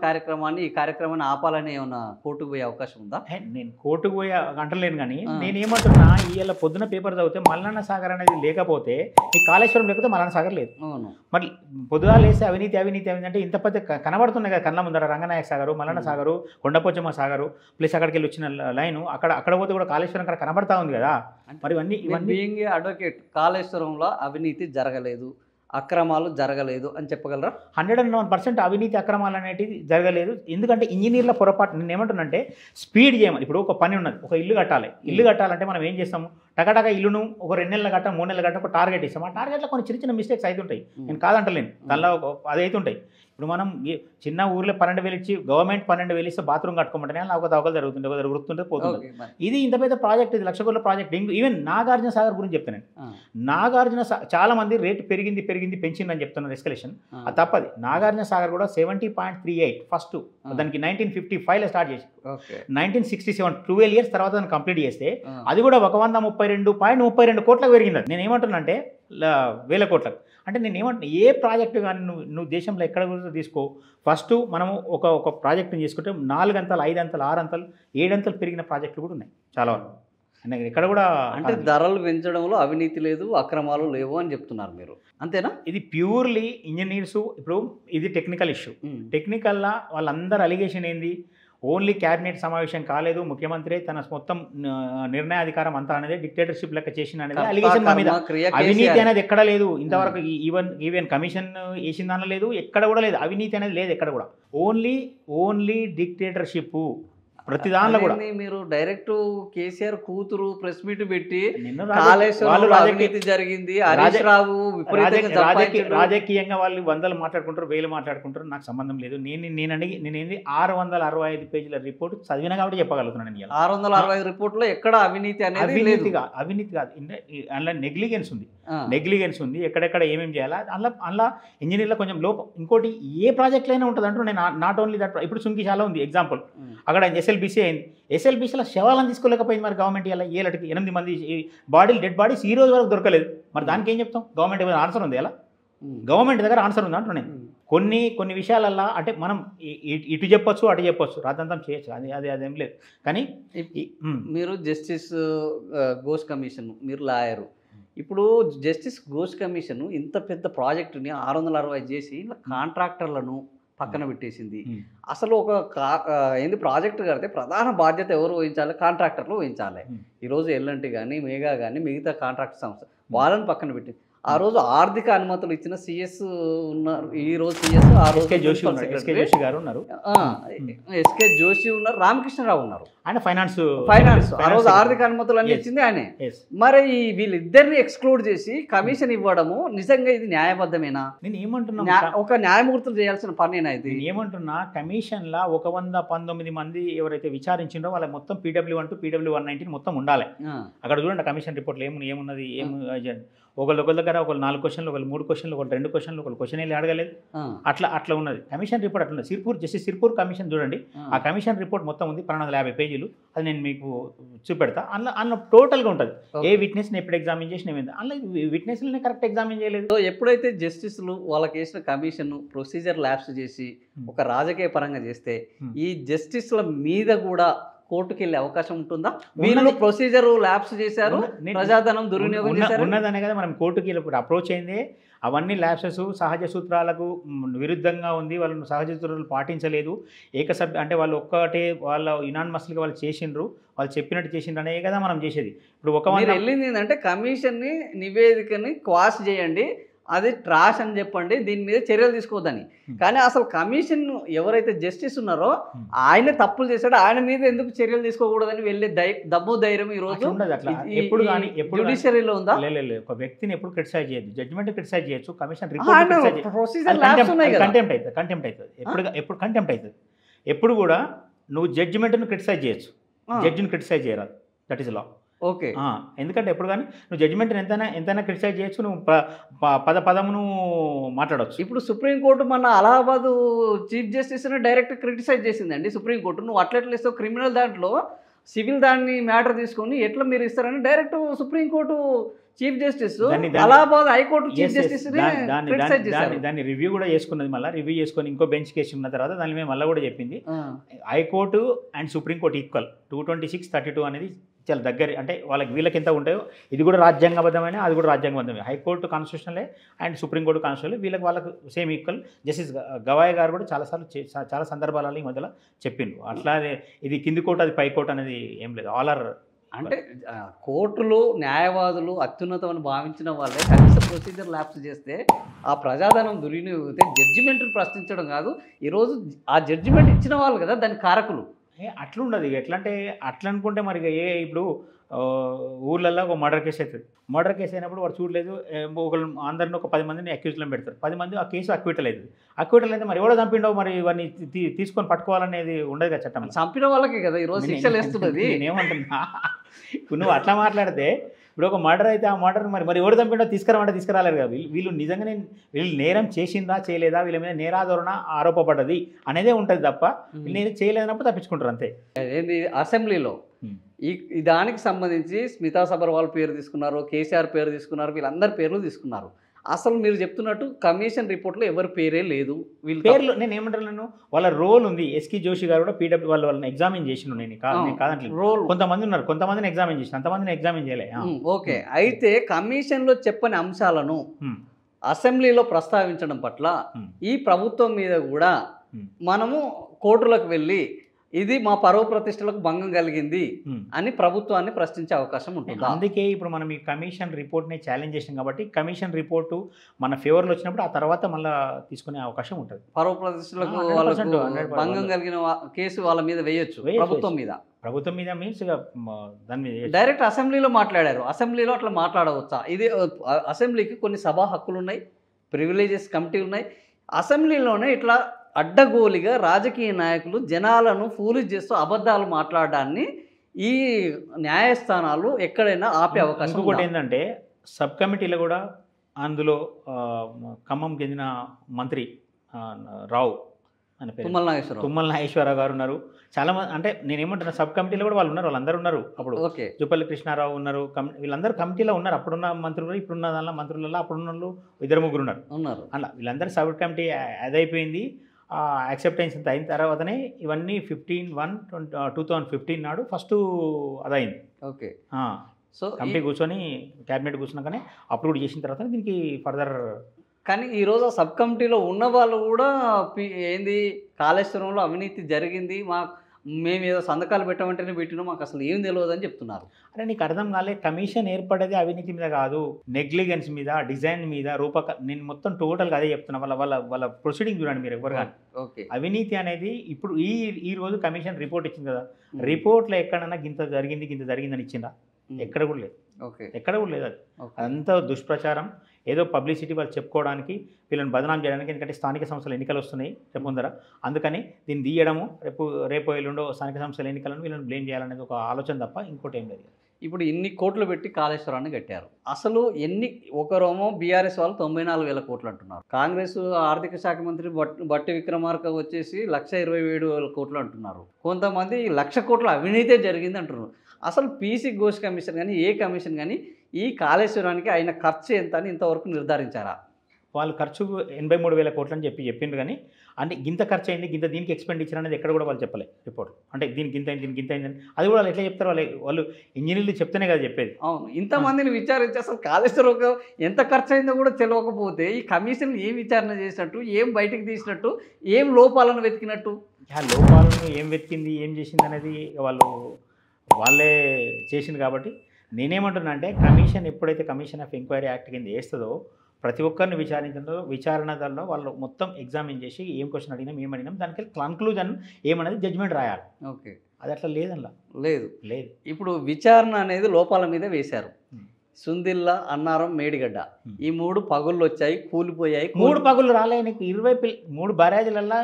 ఈ కార్యక్రమాన్ని ఆపాలని ఏమన్నా కోర్టుకు పోయే అవకాశం ఉందా? నేను కోర్టుకు పోయే అంటలేను, కానీ నేనేమంటున్నా, ఇవాళ పొద్దున పేపర్ చదివితే మల్లన్న సాగర్ అనేది లేకపోతే ఈ కాళేశ్వరం లేకపోతే మల్లన్న సాగర్ లేదు. మరి పొద్దుగాలు వేస్తే అవినీతి అంటే ఇంత పెద్ద కనబడుతున్నాయి కదా కళ్ళ ముందర. రంగనాయక సాగరు, మల్లన్న సాగరు, కొండపోచమ్మ సాగరు, ప్లస్ అక్కడికి వెళ్ళి వచ్చిన లైను అక్కడ పోతే కూడా కాళేశ్వరం అక్కడ కనబడతా ఉంది కదా. మరి ఇవన్నీ అడ్వకేట్ కాళేశ్వరంలో అవినీతి జరగలేదు, అక్రమాలు జరగలేదు అని చెప్పగలరా? 101% అవినీతి అక్రమాలు అనేటివి జరగలేదు. ఎందుకంటే ఇంజనీర్ల పొరపాటు. నేను ఏమంటున్నానంటే స్పీడ్ చేయమని. ఇప్పుడు ఒక పని ఉన్నది, ఒక ఇల్లు కట్టాలంటే మనం ఏం చేస్తాము, టకటక ఇల్లును ఒక 2 నెలలు కట్ట 3 నెలలు కట్ట ఒక టార్గెట్ ఇస్తాం. ఆ టార్గెట్లో కొన్ని చిన్న మిస్టేక్స్ అవుతుంటాయి, నేను కాదంటలేను, దానిలో అది అవుతుంటాయి. ఇప్పుడు మనం చిన్న ఊర్లో 12,000 ఇచ్చి గవర్నమెంట్ 12,000 ఇస్తే బాత్రూమ్ కట్టుకోమంటే ఒక తవకలు జరుగుతుంటే, ఒక వృత్తుంటే పోతుంది. ఇది ఇంత పెద్ద ప్రాజెక్ట్, ఇది 1,00,000 కోట్ల ప్రాజెక్ట్. ఈవెన్ నాగార్జున సాగర్ గురించి చెప్తాను. నాగార్జున చాలా మంది రేటు పెరిగింది పెంచిందని చెప్తున్నారు, ఎస్కలేషన్. అది తప్పది. నాగార్జున సాగర్ కూడా 70.38 ఫస్ట్ దానికి 1955లో స్టార్ట్ చేసి 1967 12 years తర్వాత దాన్ని కంప్లీట్ చేస్తే అది కూడా 132.32 కోట్లకు పెరిగింది. నేను ఏమంటున్నా అంటే 1,000 కోట్లకు. అంటే నేను ఏమంటున్నా, ఏ ప్రాజెక్టు కానీ నువ్వు దేశంలో ఎక్కడ కూడా తీసుకో, ఫస్ట్ మనము ఒక ప్రాజెక్టుని చేసుకుంటే 4 అంతలు 5 అంతలు 6 అంతలు 7 అంతలు పెరిగిన ప్రాజెక్టులు కూడా ఉన్నాయి చాలా వరకు. ఇక్కడ కూడా అంటే ధరలు పెంచడంలో అవినీతి లేదు, అక్రమాలు లేవు అని చెప్తున్నారు మీరు, అంతేనా? ఇది ప్యూర్లీ ఇంజనీర్స్. ఇప్పుడు ఇది టెక్నికల్ ఇష్యూ. టెక్నికల్లా వాళ్ళందరూ అలిగేషన్ ఏంది, ఓన్లీ క్యాబినెట్ సమావేశం కాలేదు, ముఖ్యమంత్రి తన మొత్తం నిర్ణయాధికారం అంతా అనేది డిక్టేటర్షిప్ లెక్క చేసిన అనేది అలిగేషన్. మా మీద అవినీతి అనేది ఎక్కడ లేదు ఇంతవరకు. ఈవెన్ కమిషన్ వేసిన దానిలో లేదు, ఎక్కడ కూడా లేదు. అవినీతి అనేది లేదు ఎక్కడ కూడా. ఓన్లీ డిక్టేటర్షిప్ ప్రతి దానిలో కూడా. మీరు డైరెక్ట్ కేసీఆర్ కూతురు ప్రెస్ మీట్ పెట్టి జరిగింది, రాజకీయంగా వాళ్ళు 100 మాట్లాడుకుంటారు, 1000 మాట్లాడుకుంటారు, నాకు సంబంధం లేదు. నేనేంది 665 పేజీల రిపోర్ట్ చదివినా కాబట్టి చెప్పగలుగుతున్నాను. 665 రిపోర్ట్లో ఎక్కడ అవినీతి అనేది అవినీతి కాదు, అందులో నెగ్లిగెన్స్ ఉంది. ఎక్కడెక్కడ ఏమేమి చేయాలా అందులో ఇంజనీర్లో కొంచెం లోపం. ఇంకోటి ఏ ప్రాజెక్ట్లో అయినా ఉంటుంది అంటూ నేను నాట్ ఓన్లీ దట్. ఇప్పుడు సుంకిశాల ఉంది ఎగ్జాంపుల్, అక్కడ ఎస్ఎల్బీసీ అయింది. ఎస్ఎల్బీసీలో శవాలను తీసుకోలేకపోయింది మరి గవర్నమెంట్. ఇలా 8 మంది డెడ్ బాడీస్ ఈ రోజు వరకు దొరకలేదు. మరి దానికి ఏం చెప్తాం? గవర్నమెంట్ ఆన్సర్ ఉంది. ఎలా గవర్నమెంట్ దగ్గర ఆన్సర్ ఉంది అంటూ నేను కొన్ని విషయాలల్లో అంటే మనం ఇటు చెప్పొచ్చు అటు చెప్పొచ్చు రాద్ధాంతం చేయొచ్చు, అదేం లేదు. కానీ మీరు జస్టిస్ ఘోష్ కమిషన్, మీరు లాయరు, ఇప్పుడు జస్టిస్ ఘోష్ కమిషన్ ఇంత పెద్ద ప్రాజెక్టుని 660 చేసి ఇలా కాంట్రాక్టర్లను పక్కన పెట్టేసింది. అసలు ఏంది ప్రాజెక్టు కడితే ప్రధాన బాధ్యత ఎవరు వహించాలి? కాంట్రాక్టర్లు వహించాలి. ఈరోజు ఎల్ఎన్టీ కానీ మెగా కానీ మిగతా కాంట్రాక్ట్ సంస్థ వాళ్ళని పక్కన పెట్టి ఆ రోజు ఆర్థిక అనుమతులు ఇచ్చిన సిఎస్ ఉన్నారు, ఈ రోజు సిఎస్, ఆ రోజు ఎస్కే జోషి గారు ఉన్నారు, ఎస్కే జోషి ఉన్నారు, రామకృష్ణరావు ఉన్నారు, ఆయన ఫైనాన్స్ ఆ రోజు ఆర్థిక అనుమతులు అన్ని ఇచ్చింది ఆయనే. మరి వీళ్ళిద్దరిని ఎక్స్క్లూడ్ చేసి కమిషన్ ఇవ్వడము నిజంగా ఇది న్యాయబద్ధమేనా? నేను ఏమంటున్నా, ఒక న్యాయమూర్తులు చేయాల్సిన పనేనా ఇది? ఏమంటున్నా, కమిషన్ లా 119 మంది ఎవరైతే విచారించిండో వాళ్ళ మొత్తం PW1 to PW119 మొత్తం ఉండాలి. అక్కడ చూడండి కమిషన్ రిపోర్ట్లో ఏమున్నది, ఒకళ్ళ దగ్గర ఒకళ్ళు 4 క్వశ్చన్లు, ఒకళ్ళు 3 క్వశ్చన్లు, ఒకళ్ళు 2 క్వశ్చన్లు, ఒకళ్ళు క్వశ్చన్ వెళ్ళి అడగలేదు. అట్లా ఉన్నది కమిషన్ రిపోర్ట్. అట్లా జస్టిస్ సిర్పూర్ కమిషన్ చూడండి, ఆ కమిషన్ రిపోర్ట్ మొత్తం ఉంది 1250 పేజీలు. అది నేను మీకు చూపెడతా. అందులో టోటల్గా ఉంటుంది ఏ విట్నెస్ని ఎప్పుడు ఎగ్జామిన్ చేసిన ఏమైంది, అందులో విట్నెస్ని కరెక్ట్ ఎగ్జామిన్ చేయలేదు. సో ఎప్పుడైతే జస్టిస్లు వాళ్ళకి వేసిన కమిషన్ ప్రొసీజర్ ల్యాప్స్ చేసి ఒక రాజకీయ పరంగా చేస్తే ఈ జస్టిస్ల మీద కూడా కోర్టుకి వెళ్ళే అవకాశం ఉంటుందా? వీళ్ళు ప్రొసీజర్ ల్యాప్స్ చేశారు, ప్రజాధనం దుర్వినియోగం చేశారు ఉన్నదనే కదా మనం కోర్టుకి వెళ్ళి అప్రోచ్ అయింది. అవన్నీ ల్యాప్సెస్ సహజ సూత్రాలకు విరుద్ధంగా ఉంది, వాళ్ళు సహజ సూత్రాలు పాటించలేదు, అంటే వాళ్ళు ఒక్కటే వాళ్ళ యునానిమస్గా వాళ్ళు చేసిండ్రు, వాళ్ళు చెప్పినట్టు చేసిండ్రు అనే కదా మనం చేసేది. ఇప్పుడు వెళ్ళింది ఏంటంటే కమిషన్ని నివేదికని క్వాష్ చేయండి, అది ట్రాష్ అని చెప్పండి, దీని మీద చర్యలు తీసుకోవద్దని. కానీ అసలు కమిషన్ ఎవరైతే జస్టిస్ ఉన్నారో ఆయన తప్పులు చేశాడో ఆయన మీద ఎందుకు చర్యలు తీసుకోకూడదని వెళ్ళే దమ్ము ధైర్యం ఈ రోజు ఎప్పుడు జ్యుడిషియరీలో ఉందా? ఒక వ్యక్తిని ఎప్పుడు క్రిటిసైజ్ చేయొద్దు, జడ్జిమెంట్ క్రిటిసైజ్ చేయొచ్చు, కమిషన్ రిపోర్ట్ కంటెంప్ట్ అవుతుంది, ఎప్పుడు కంటెంప్ట్ అవుతుంది. ఎప్పుడు కూడా నువ్వు జడ్జిమెంట్ను క్రిటిసైజ్ చేయొచ్చు, జడ్జిని క్రిటిసైజ్ చేయరాదు, దట్ ఈస్ లా. ఓకే, ఎందుకంటే ఎప్పుడు కానీ నువ్వు జడ్జిమెంట్ ఎంతైనా క్రిటిసైజ్ చేయొచ్చు, నువ్వు పదమును మాట్లాడవచ్చు. ఇప్పుడు సుప్రీంకోర్టు మన అలహాబాద్ చీఫ్ జస్టిస్ని డైరెక్ట్ క్రిటిసైజ్ చేసిందండి సుప్రీంకోర్టు. నువ్వు అట్లెట్లు ఇస్తావు, క్రిమినల్ దాంట్లో సివిల్ దాన్ని మ్యాటర్ తీసుకొని ఎట్లా మీరు ఇస్తారని direct supreme court chief justice, Allahabad high court chief justice దాన్ని రివ్యూ కూడా చేసుకున్నది. మళ్ళీ రివ్యూ చేసుకొని ఇంకో బెంచ్ కేసు ఉన్న తర్వాత దాన్ని మేము మళ్ళీ కూడా చెప్పింది, హైకోర్టు అండ్ సుప్రీంకోర్టు ఈక్వల్, 226-32 అనేది చాలా దగ్గర, అంటే వీళ్ళకి ఎంత ఉంటాయో ఇది కూడా రాజ్యాంగబద్ధమైన, అది కూడా రాజ్యాంగబద్ధమే. హైకోర్టు కాన్స్టిట్యూషనలే అండ్ సుప్రీంకోర్టు కాన్స్టిట్యూషనలే, వాళ్ళకు సేమ్ ఈక్వల్. జస్టిస్ గవాయ్ గారు కూడా చాలా సందర్భాలలో ఈ మధ్యలో చెప్పిండు. అట్లా ఇది కింది కోర్టు అది పై కోర్టు అనేది ఏం లేదు, ఆల్ ఆర్. అంటే కోర్టులు న్యాయవాదులు అత్యున్నతమని భావించిన వాళ్ళే కనీస ప్రొసీజర్ ల్యాప్స్ చేస్తే ఆ ప్రజాధనం దుర్వినియోగితే జడ్జిమెంట్ని ప్రశ్నించడం కాదు, ఈరోజు ఆ జడ్జిమెంట్ ఇచ్చిన వాళ్ళు కదా దాని కారకులు. అట్లుండదు. ఎట్లా అంటే అట్లా అనుకుంటే మరి ఇప్పుడు ఊర్లలో ఒక మర్డర్ కేసు అవుతుంది, మర్డర్ కేసు అయినప్పుడు వాడు చూడలేదు, అందరిని ఒక 10 మందిని అక్యూజ్లో పెడతారు, 10 మంది ఆ కేసు అక్విటల్ అవుతుంది. అక్విటల్ అయితే మరి ఎవడో చంపిండో మరి ఇవన్నీ తీసుకొని పట్టుకోవాలనేది ఉండదు కదా చట్టం. చంపిన వాళ్ళకి కదా ఈరోజు శిక్షలు వేస్తున్నది. నేనేమంటున్నా, నువ్వు అట్లా మాట్లాడితే ఇప్పుడు ఒక మర్డర్ అయితే ఆ మర్డర్ మరి ఎవరు చంపిండో తీసుకురాలేరు కదా. వీళ్ళు నిజంగానే వీళ్ళు నేరం చేసిందా చేయలేదా, వీళ్ళ మీద నేరాధోరణ ఆరోపపడ్డది అనేదే ఉంటుంది తప్ప వీళ్ళు నేను చేయలేదన్నప్పుడు తప్పించుకుంటారు అంతే. ఏంది అసెంబ్లీలో ఈ దానికి సంబంధించి స్మితా సబర్వాల్ పేరు తీసుకున్నారు, కేసీఆర్ పేరు తీసుకున్నారు, వీళ్ళందరి పేర్లు తీసుకున్నారు. అసలు మీరు చెప్తున్నట్టు కమిషన్ రిపోర్ట్లో ఎవరి పేరే లేదు. వీళ్ళ పేర్లు నేను ఏమంటున్నాను, వాళ్ళ రోల్ ఉంది. ఎస్కే జోషి గారు కూడా PW వాళ్ళని ఎగ్జామిన్ చేసిన, నేను కాదంటే రోల్ కొంతమంది ఉన్నారు, కొంతమందిని ఎగ్జామిన్ చేసిన, అంతమందిని ఎగ్జామిన్ చేయలే. ఓకే, అయితే కమిషన్లో చెప్పని అంశాలను అసెంబ్లీలో ప్రస్తావించడం పట్ల ఈ ప్రభుత్వం మీద కూడా మనము కోర్టులకు వెళ్ళి ఇది మా పరువు ప్రతిష్టలకు భంగం కలిగింది అని ప్రభుత్వాన్ని ప్రశ్నించే అవకాశం ఉంటుంది. అందుకే ఇప్పుడు మనం ఈ కమిషన్ రిపోర్ట్ని ఛాలెంజ్ చేసాం కాబట్టి కమిషన్ రిపోర్టు మన ఫేవర్లో వచ్చినప్పుడు ఆ తర్వాత మళ్ళీ తీసుకునే అవకాశం ఉంటుంది. పరువు ప్రతిష్టలకు భంగం కలిగిన కేసు వాళ్ళ మీద వేయొచ్చు, ప్రభుత్వం మీద మీన్స్ దాని మీద డైరెక్ట్ అసెంబ్లీలో మాట్లాడారు. అసెంబ్లీలో అట్లా మాట్లాడవచ్చా? ఇది అసెంబ్లీకి కొన్ని సభా హక్కులు ఉన్నాయి, ప్రివిలేజెస్ కమిటీ ఉన్నాయి. అసెంబ్లీలోనే ఇట్లా అడ్డగోలిగా రాజకీయ నాయకులు జనాలను ఫూలిష్ చేస్తూ అబద్ధాలు మాట్లాడడాన్ని ఈ న్యాయస్థానాలు ఎక్కడైనా ఆపే అవకాశం. ఇంకొకటి ఏంటంటే సబ్ కమిటీలో కూడా అందులో ఖమ్మం చెందిన మంత్రి రావు ఆయన పేరు తుమ్మల నాగేశ్వరరావు. తుమ్మల నాగేశ్వరరావు గారు ఉన్నారు. చాలా మంది అంటే నేనేమంటున్నా సబ్ కమిటీలో కూడా వాళ్ళు ఉన్నారు, వాళ్ళందరూ ఉన్నారు. అప్పుడు ఓకే. జూపల్లి కృష్ణారావు ఉన్నారు, వీళ్ళందరూ కమిటీలో ఉన్నారు. అప్పుడున్న మంత్రులు ఇప్పుడున్న దానిలో మంత్రులలో అప్పుడున్న వాళ్ళు 2-3 ఉన్నారు. అలా వీళ్ళందరూ సబ్ కమిటీ అదైపోయింది. యాక్సెప్టెన్స్ అంత అయిన తర్వాతనే ఇవన్నీ 2015 నాడు ఫస్ట్ అదైంది. ఓకే. సో కమిటీ కూర్చొని క్యాబినెట్ కూర్చున్నాకనే అప్రూవ్ చేసిన తర్వాత దీనికి ఫర్దర్. కానీ ఈరోజు ఆ సబ్ కమిటీలో ఉన్న వాళ్ళు కూడా ఏంది కాళేశ్వరంలో అవినీతి జరిగింది, మేము ఏదో సంతకాలు పెట్టమంటేనే పెట్టినా మాకు అసలు ఏం తెలియదు అని చెప్తున్నారు. అంటే నీకు అర్థం కాలే, కమిషన్ ఏర్పడేది అవినీతి మీద కాదు, నెగ్లిజెన్స్ మీద, డిజైన్ మీద, నేను మొత్తం టోటల్గా అదే చెప్తున్నా. వాళ్ళ ప్రొసీడింగ్ చూడండి మీరు ఎవరు కానీ. ఓకే. అవినీతి అనేది ఇప్పుడు ఈ రోజు కమిషన్ రిపోర్ట్ ఇచ్చింది కదా, రిపోర్ట్లో ఎక్కడన్నా గింత జరిగిందని ఇచ్చిందా? ఎక్కడ కూడా లేదు. ఓకే. ఎక్కడ కూడా లేదు. అది అదంతా దుష్ప్రచారం, ఏదో పబ్లిసిటీ వాళ్ళు చెప్పుకోవడానికి, వీళ్ళని బదనాం చేయడానికి. ఎందుకంటే స్థానిక సంస్థల ఎన్నికలు వస్తున్నాయి రేపు ముందర, అందుకని దీన్ని తీయడము, రేపు ఎల్లుండో స్థానిక సంస్థల ఎన్నికలను వీళ్ళని బ్లేమ్ చేయాలనేది ఒక ఆలోచన తప్ప ఇంకోటి ఏం లేదు. ఇప్పుడు ఇన్ని కోట్లు పెట్టి కాళేశ్వరాన్ని కట్టారు, అసలు ఒకరేమో బీఆర్ఎస్ వాళ్ళు 94,000 కోట్లు అంటున్నారు, కాంగ్రెస్ ఆర్థిక శాఖ మంత్రి బట్టి విక్రమార్క వచ్చేసి 1,27,000 కోట్లు అంటున్నారు, కొంతమంది 1,00,000 కోట్ల అవినీతే జరిగింది అంటున్నారు. అసలు పీసీ ఘోష్ కమిషన్ కానీ ఏ కమిషన్ కానీ ఈ కాళేశ్వరానికి అయిన ఖర్చు ఎంత అని ఇంతవరకు నిర్ధారించారా? వాళ్ళు ఖర్చు 83,000 కోట్లు అని చెప్పిండ్రు, కానీ అంటే గింత ఖర్చు అయింది, దీనికి ఎక్స్పెండిచర్ అనేది ఎక్కడ కూడా వాళ్ళు చెప్పలేదు రిపోర్ట్. అంటే దీనికి ఇంత అయిందని అది కూడా వాళ్ళు ఎట్లా చెప్తారు? వాళ్ళు ఇంజనీర్లు చెప్తేనే కదా చెప్పేది. అవును, ఇంతమందిని విచారించి అసలు కాళేశ్వరం ఎంత ఖర్చు అయిందో కూడా తెలియకపోతే ఈ కమిషన్ ఏం విచారణ చేసినట్టు, ఏం బయటకు తీసినట్టు, ఏం లోపాలను వెతికినట్టు? లోపాలను ఏం వెతికింది, ఏం చేసింది అనేది వాళ్ళే చేసింది. కాబట్టి నేనేమంటున్నా అంటే కమిషన్ ఎప్పుడైతే కమిషన్ ఆఫ్ ఎంక్వైరీ యాక్ట్ కింద వేస్తుందో ప్రతి ఒక్కరిని విచారణలో వాళ్ళు మొత్తం ఎగ్జామిన్ చేసి ఏం క్వశ్చన్ అడిగినాం, ఏమడినాం, దానికి కన్క్లూజన్ ఏమనేది జడ్జ్మెంట్ రాయాలి. ఓకే. అది అట్లా లేదల్లా లేదు. ఇప్పుడు విచారణ అనేది లోపాల మీద వేశారు. సుందిల్ల, అన్నారం, మేడిగడ్డ ఈ 3 పగుళ్ళు వచ్చాయి, కూలిపోయాయి. 3 పగుళ్ళు రాలే, నీకు 3 బ్యారేజ్లల్లా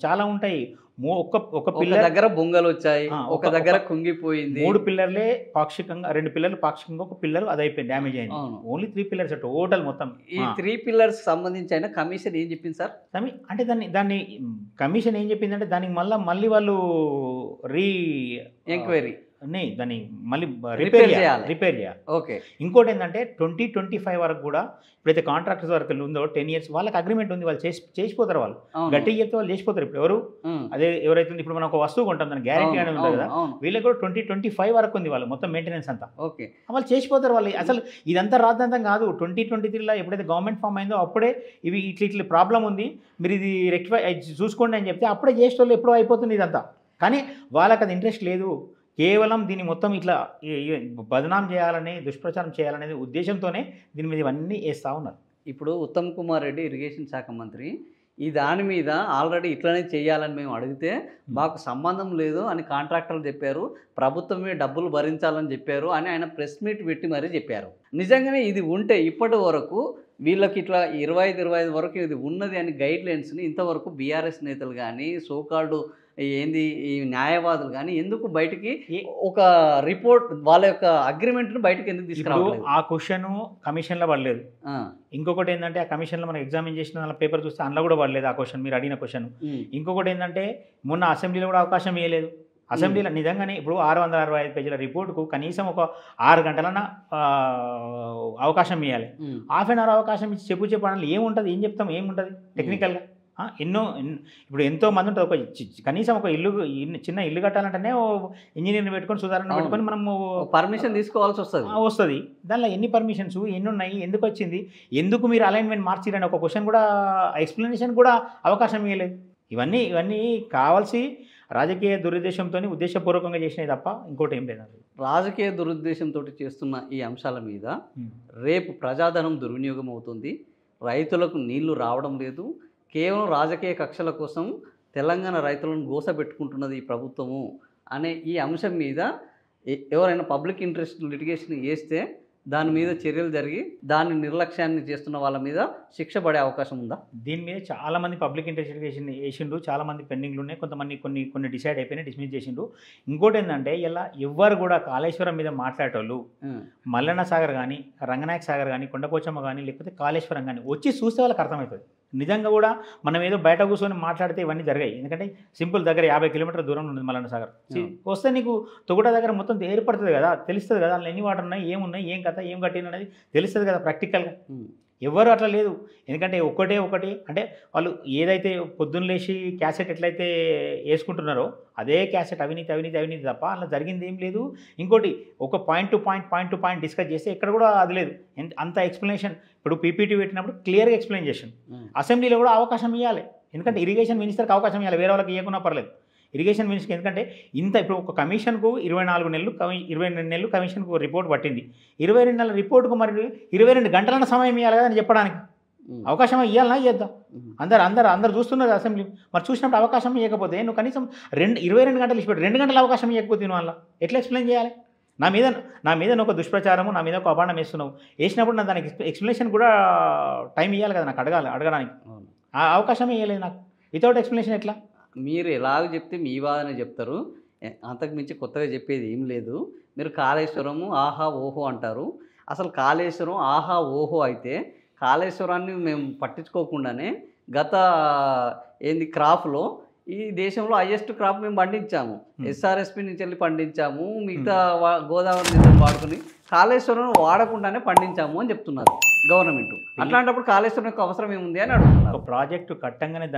చాలా ఉంటాయి. ఒక పిల్లర్ దగ్గర బొంగలు వచ్చాయి, ఒక దగ్గర కుంగిపోయింది. 3 పిల్లర్లే పాక్షికంగా, 2 పిల్లర్లు పాక్షికంగా, ఒక పిల్లర్ అది అయిపోయింది, డ్యామేజ్ అయింది. ఓన్లీ 3 పిల్లర్స్ టోటల్ మొత్తం. ఈ 3 పిల్లర్స్ సంబంధించి అయినా కమిషన్ ఏం చెప్పింది సార్? అంటే దాన్ని కమిషన్ ఏం చెప్పిందంటే దానికి మళ్ళీ వాళ్ళు ఎంక్వైరీ దాన్ని మళ్ళీ రిపేర్ చేయాలి. ఓకే. ఇంకోటి ఏంటంటే 2025 వరకు కూడా ఇప్పుడైతే కాంట్రాక్టర్స్ వరకు ఉందో 10 years వాళ్ళకి అగ్రిమెంట్ ఉంది, వాళ్ళు చేసిపోతారు. వాళ్ళు గట్టిగా చెప్తే వాళ్ళు చేసిపోతారు. ఇప్పుడు అదే ఎవరైతే ఇప్పుడు మనం ఒక వస్తువు కొంటాం, దాని గ్యారెంటీ అనేది ఉంటుంది కదా, వీళ్ళకి కూడా 2025 వరకు ఉంది వాళ్ళు మొత్తం మెయింటెనెన్స్ అంతా. ఓకే. వాళ్ళు చేసిపోతారు. వాళ్ళు అసలు ఇదంతా రాద్దంతం కాదు. 2023లో ఎప్పుడైతే గవర్నమెంట్ ఫామ్ అయిందో అప్పుడే ఇవి ఇట్లా ప్రాబ్లం ఉంది, మీరు ఇది రెక్టిఫై చూసుకోండి అని చెప్తే అప్పుడే చేసేటోళ్ళు ఎప్పుడో అయిపోతుంది ఇదంతా. కానీ వాళ్ళకి అది ఇంట్రెస్ట్ లేదు. కేవలం దీన్ని మొత్తం ఇట్లా బదనాం చేయాలని, దుష్ప్రచారం చేయాలనే ఉద్దేశంతోనే దీని మీద ఇవన్నీ వేస్తూ ఉన్నారు. ఇప్పుడు ఉత్తమ్ కుమార్ రెడ్డి ఇరిగేషన్ శాఖ మంత్రి దాని మీద ఆల్రెడీ ఇట్లనే చేయాలని మేము అడిగితే మాకు సంబంధం లేదు అని కాంట్రాక్టర్లు చెప్పారు, ప్రభుత్వమే డబ్బులు భరించాలని చెప్పారు అని ఆయన ప్రెస్ మీట్ పెట్టి మరీ చెప్పారు. నిజంగానే ఇది ఉంటే ఇప్పటి వరకు వీళ్ళకి ఇట్లా 25 వరకు ఇది ఉన్నది అని గైడ్ లైన్స్ని ఇంతవరకు బీఆర్ఎస్ నేతలు కానీ, సోకాల్డ్ ఈ న్యాయవాదులు కానీ ఎందుకు బయటికి ఒక రిపోర్ట్ వాళ్ళ యొక్క అగ్రిమెంట్ను బయటకు ఎందుకు తీసుకురావాలి? ఆ క్వశ్చన్ కమిషన్లో పడలేదు. ఇంకొకటి ఏంటంటే ఆ కమిషన్లో మనం ఎగ్జామిన్ చేసిన పేపర్ చూస్తే అందులో కూడా పడలేదు ఆ క్వశ్చన్, మీరు అడిగిన క్వశ్చన్. ఇంకొకటి ఏంటంటే మొన్న అసెంబ్లీలో కూడా అవకాశం ఇవ్వలేదు. అసెంబ్లీలో నిజంగానే ఇప్పుడు 665 పేజీల రిపోర్టుకు కనీసం ఒక 6 గంటలన్నా అవకాశం ఇవ్వాలి. హాఫ్ అన్ అవర్ అవకాశం ఇచ్చి చెప్పాలి ఏముంటుంది, ఏం చెప్తాం, ఏముంటుంది టెక్నికల్గా. ఇప్పుడు ఎంతో మంది ఉంటుంది. కనీసం ఒక చిన్న ఇల్లు కట్టాలంటేనే ఇంజనీర్ని పెట్టుకొని, సుధారణ పెట్టుకొని మనము పర్మిషన్ తీసుకోవాల్సి వస్తుంది. దానిలో ఎన్ని పర్మిషన్స్, ఎన్ని ఉన్నాయి, ఎందుకు వచ్చింది, ఎందుకు మీరు అలైన్మెంట్ మార్చిరని ఒక క్వశ్చన్ కూడా, ఎక్స్ప్లెనేషన్ కూడా అవకాశం ఇవ్వలేదు. ఇవన్నీ కావాల్సి రాజకీయ దురుద్దేశంతో ఉద్దేశపూర్వకంగా చేసినవి తప్ప ఇంకోటి ఏం లేదు. రాజకీయ దురుద్దేశంతో చేస్తున్న ఈ అంశాల మీద రేపు ప్రజాధనం దుర్వినియోగం అవుతుంది, రైతులకు నీళ్లు రావడం లేదు, కేవలం రాజకీయ కక్షల కోసం తెలంగాణ రైతులను గోసపెట్టుకుంటున్నది ఈ ప్రభుత్వము అనే ఈ అంశం మీద ఎవరైనా పబ్లిక్ ఇంట్రెస్ట్ లిటిగేషన్ వేస్తే దాని మీద చర్యలు జరిగి దాన్ని నిర్లక్ష్యాన్ని చేస్తున్న వాళ్ళ మీద శిక్ష పడే అవకాశం ఉందా? దీని మీద చాలామంది పబ్లిక్ ఇంట్రెస్ట్ వేసిండు, చాలామంది పెండింగ్లు ఉన్నాయి, కొంతమంది కొన్ని డిసైడ్ అయిపోయినాయి, డిస్మిస్ చేసిండు. ఇంకోటి ఏంటంటే ఇలా ఎవ్వరు కూడా కాళేశ్వరం మీద మాట్లాడేటోళ్ళు మల్లన్న సాగర్ కానీ, రంగనాయక సాగర్ కానీ, కొండపోచమ్మ కానీ, లేకపోతే కాళేశ్వరం కానీ వచ్చి చూస్తే వాళ్ళకి అర్థమవుతుంది నిజంగా కూడా మనం ఏదో బయట కూర్చొని మాట్లాడితే ఇవన్నీ జరిగాయి. ఎందుకంటే సింపుల్ దగ్గర 50 కిలోమీటర్ల దూరంలో ఉంది మల్లన్న సాగర్. వస్తే నీకు తొగుట దగ్గర మొత్తం ఏర్పడుతుంది కదా, తెలుస్తుంది కదా, అందులో ఎన్ని వాటర్ ఉన్నాయి, ఏమున్నాయి, ఏం కథ, ఏం కట్టిన అనేది తెలుస్తుంది కదా ప్రాక్టికల్గా. ఎవరు అట్లా లేదు. ఎందుకంటే ఒకటి అంటే వాళ్ళు ఏదైతే పొద్దున్న లేచి క్యాసెట్ ఎట్లయితే వేసుకుంటున్నారో అదే క్యాసెట్ అవినీతి తప్ప అలా జరిగింది ఏం లేదు. ఇంకోటి ఒక పాయింట్ టు పాయింట్ డిస్కస్ చేస్తే ఎక్కడ కూడా అది లేదు. అంత ఎక్స్ప్లెనేషన్ ఇప్పుడు పీపీటీ పెట్టినప్పుడు క్లియర్గా ఎక్స్ప్లెయిన్ చేసాను. అసెంబ్లీలో కూడా అవకాశం ఇవ్వాలి. ఎందుకంటే ఇరిగేషన్ మినిస్టర్కి అవకాశం ఇవ్వాలి, వేరే వాళ్ళకి ఇవ్వకున్నా పర్లేదు. ఇరిగేషన్ మినిస్టర్కి ఎందుకంటే ఇప్పుడు ఒక కమిషన్కు 24 నెలలు 22 నెలలు కమిషన్కు రిపోర్ట్ పట్టింది. 22 నెలల రిపోర్టుకు మరి 22 గంటల సమయం ఇవ్వాలి కదా అని చెప్పడానికి. అవకాశం ఇవ్వాలన్నా ఇద్దాం. అందరు చూస్తున్నారు అసెంబ్లీ. మరి చూసినప్పుడు అవకాశం ఇవ్వకపోతే నువ్వు కనీసం 22 గంటలు ఇచ్చిపెట్టు, 2 గంటల అవకాశం ఇవ్వకపోతే నువ్వు అలా ఎట్లా ఎక్స్ప్లెయిన్ చేయాలి? నా మీద నువ్వు ఒక దుష్ప్రచారము, నా మీద ఒక అభాండం వేసినప్పుడు నాకు దానికి ఎక్స్ప్లెనేషన్ కూడా టైం ఇవ్వాలి కదా, నాకు అడగడానికి. ఆ అవకాశం ఇవ్వలేదు నాకు. వితౌట్ ఎక్స్ప్లెనేషన్ ఎట్లా? మీరు ఎలాగ చెప్తే మీ వాదన చెప్తారు, అంతకు మించి కొత్తగా చెప్పేది ఏం లేదు. మీరు కాళేశ్వరము ఆహా ఓహో అంటారు. అసలు కాళేశ్వరం ఆహా ఓహో అయితే కాళేశ్వరాన్ని మేము పట్టించుకోకుండానే గత క్రాప్లో ఈ దేశంలో హైయెస్ట్ క్రాప్ మేము పండించాము. ఎస్ఆర్ఎస్పి నుంచి వెళ్ళి పండించాము, మిగతా గోదావరి నీళ్ళని వాడుకుని కాళేశ్వరం వాడకుండానే పండించాము అని చెప్తున్నారు గవర్నమెంట్. అట్లాంటప్పుడు కాళేశ్వరం యొక్క అవసరం ఏముంది అని అడుగుతున్నారు. ఒక ప్రాజెక్టు కట్టంగానే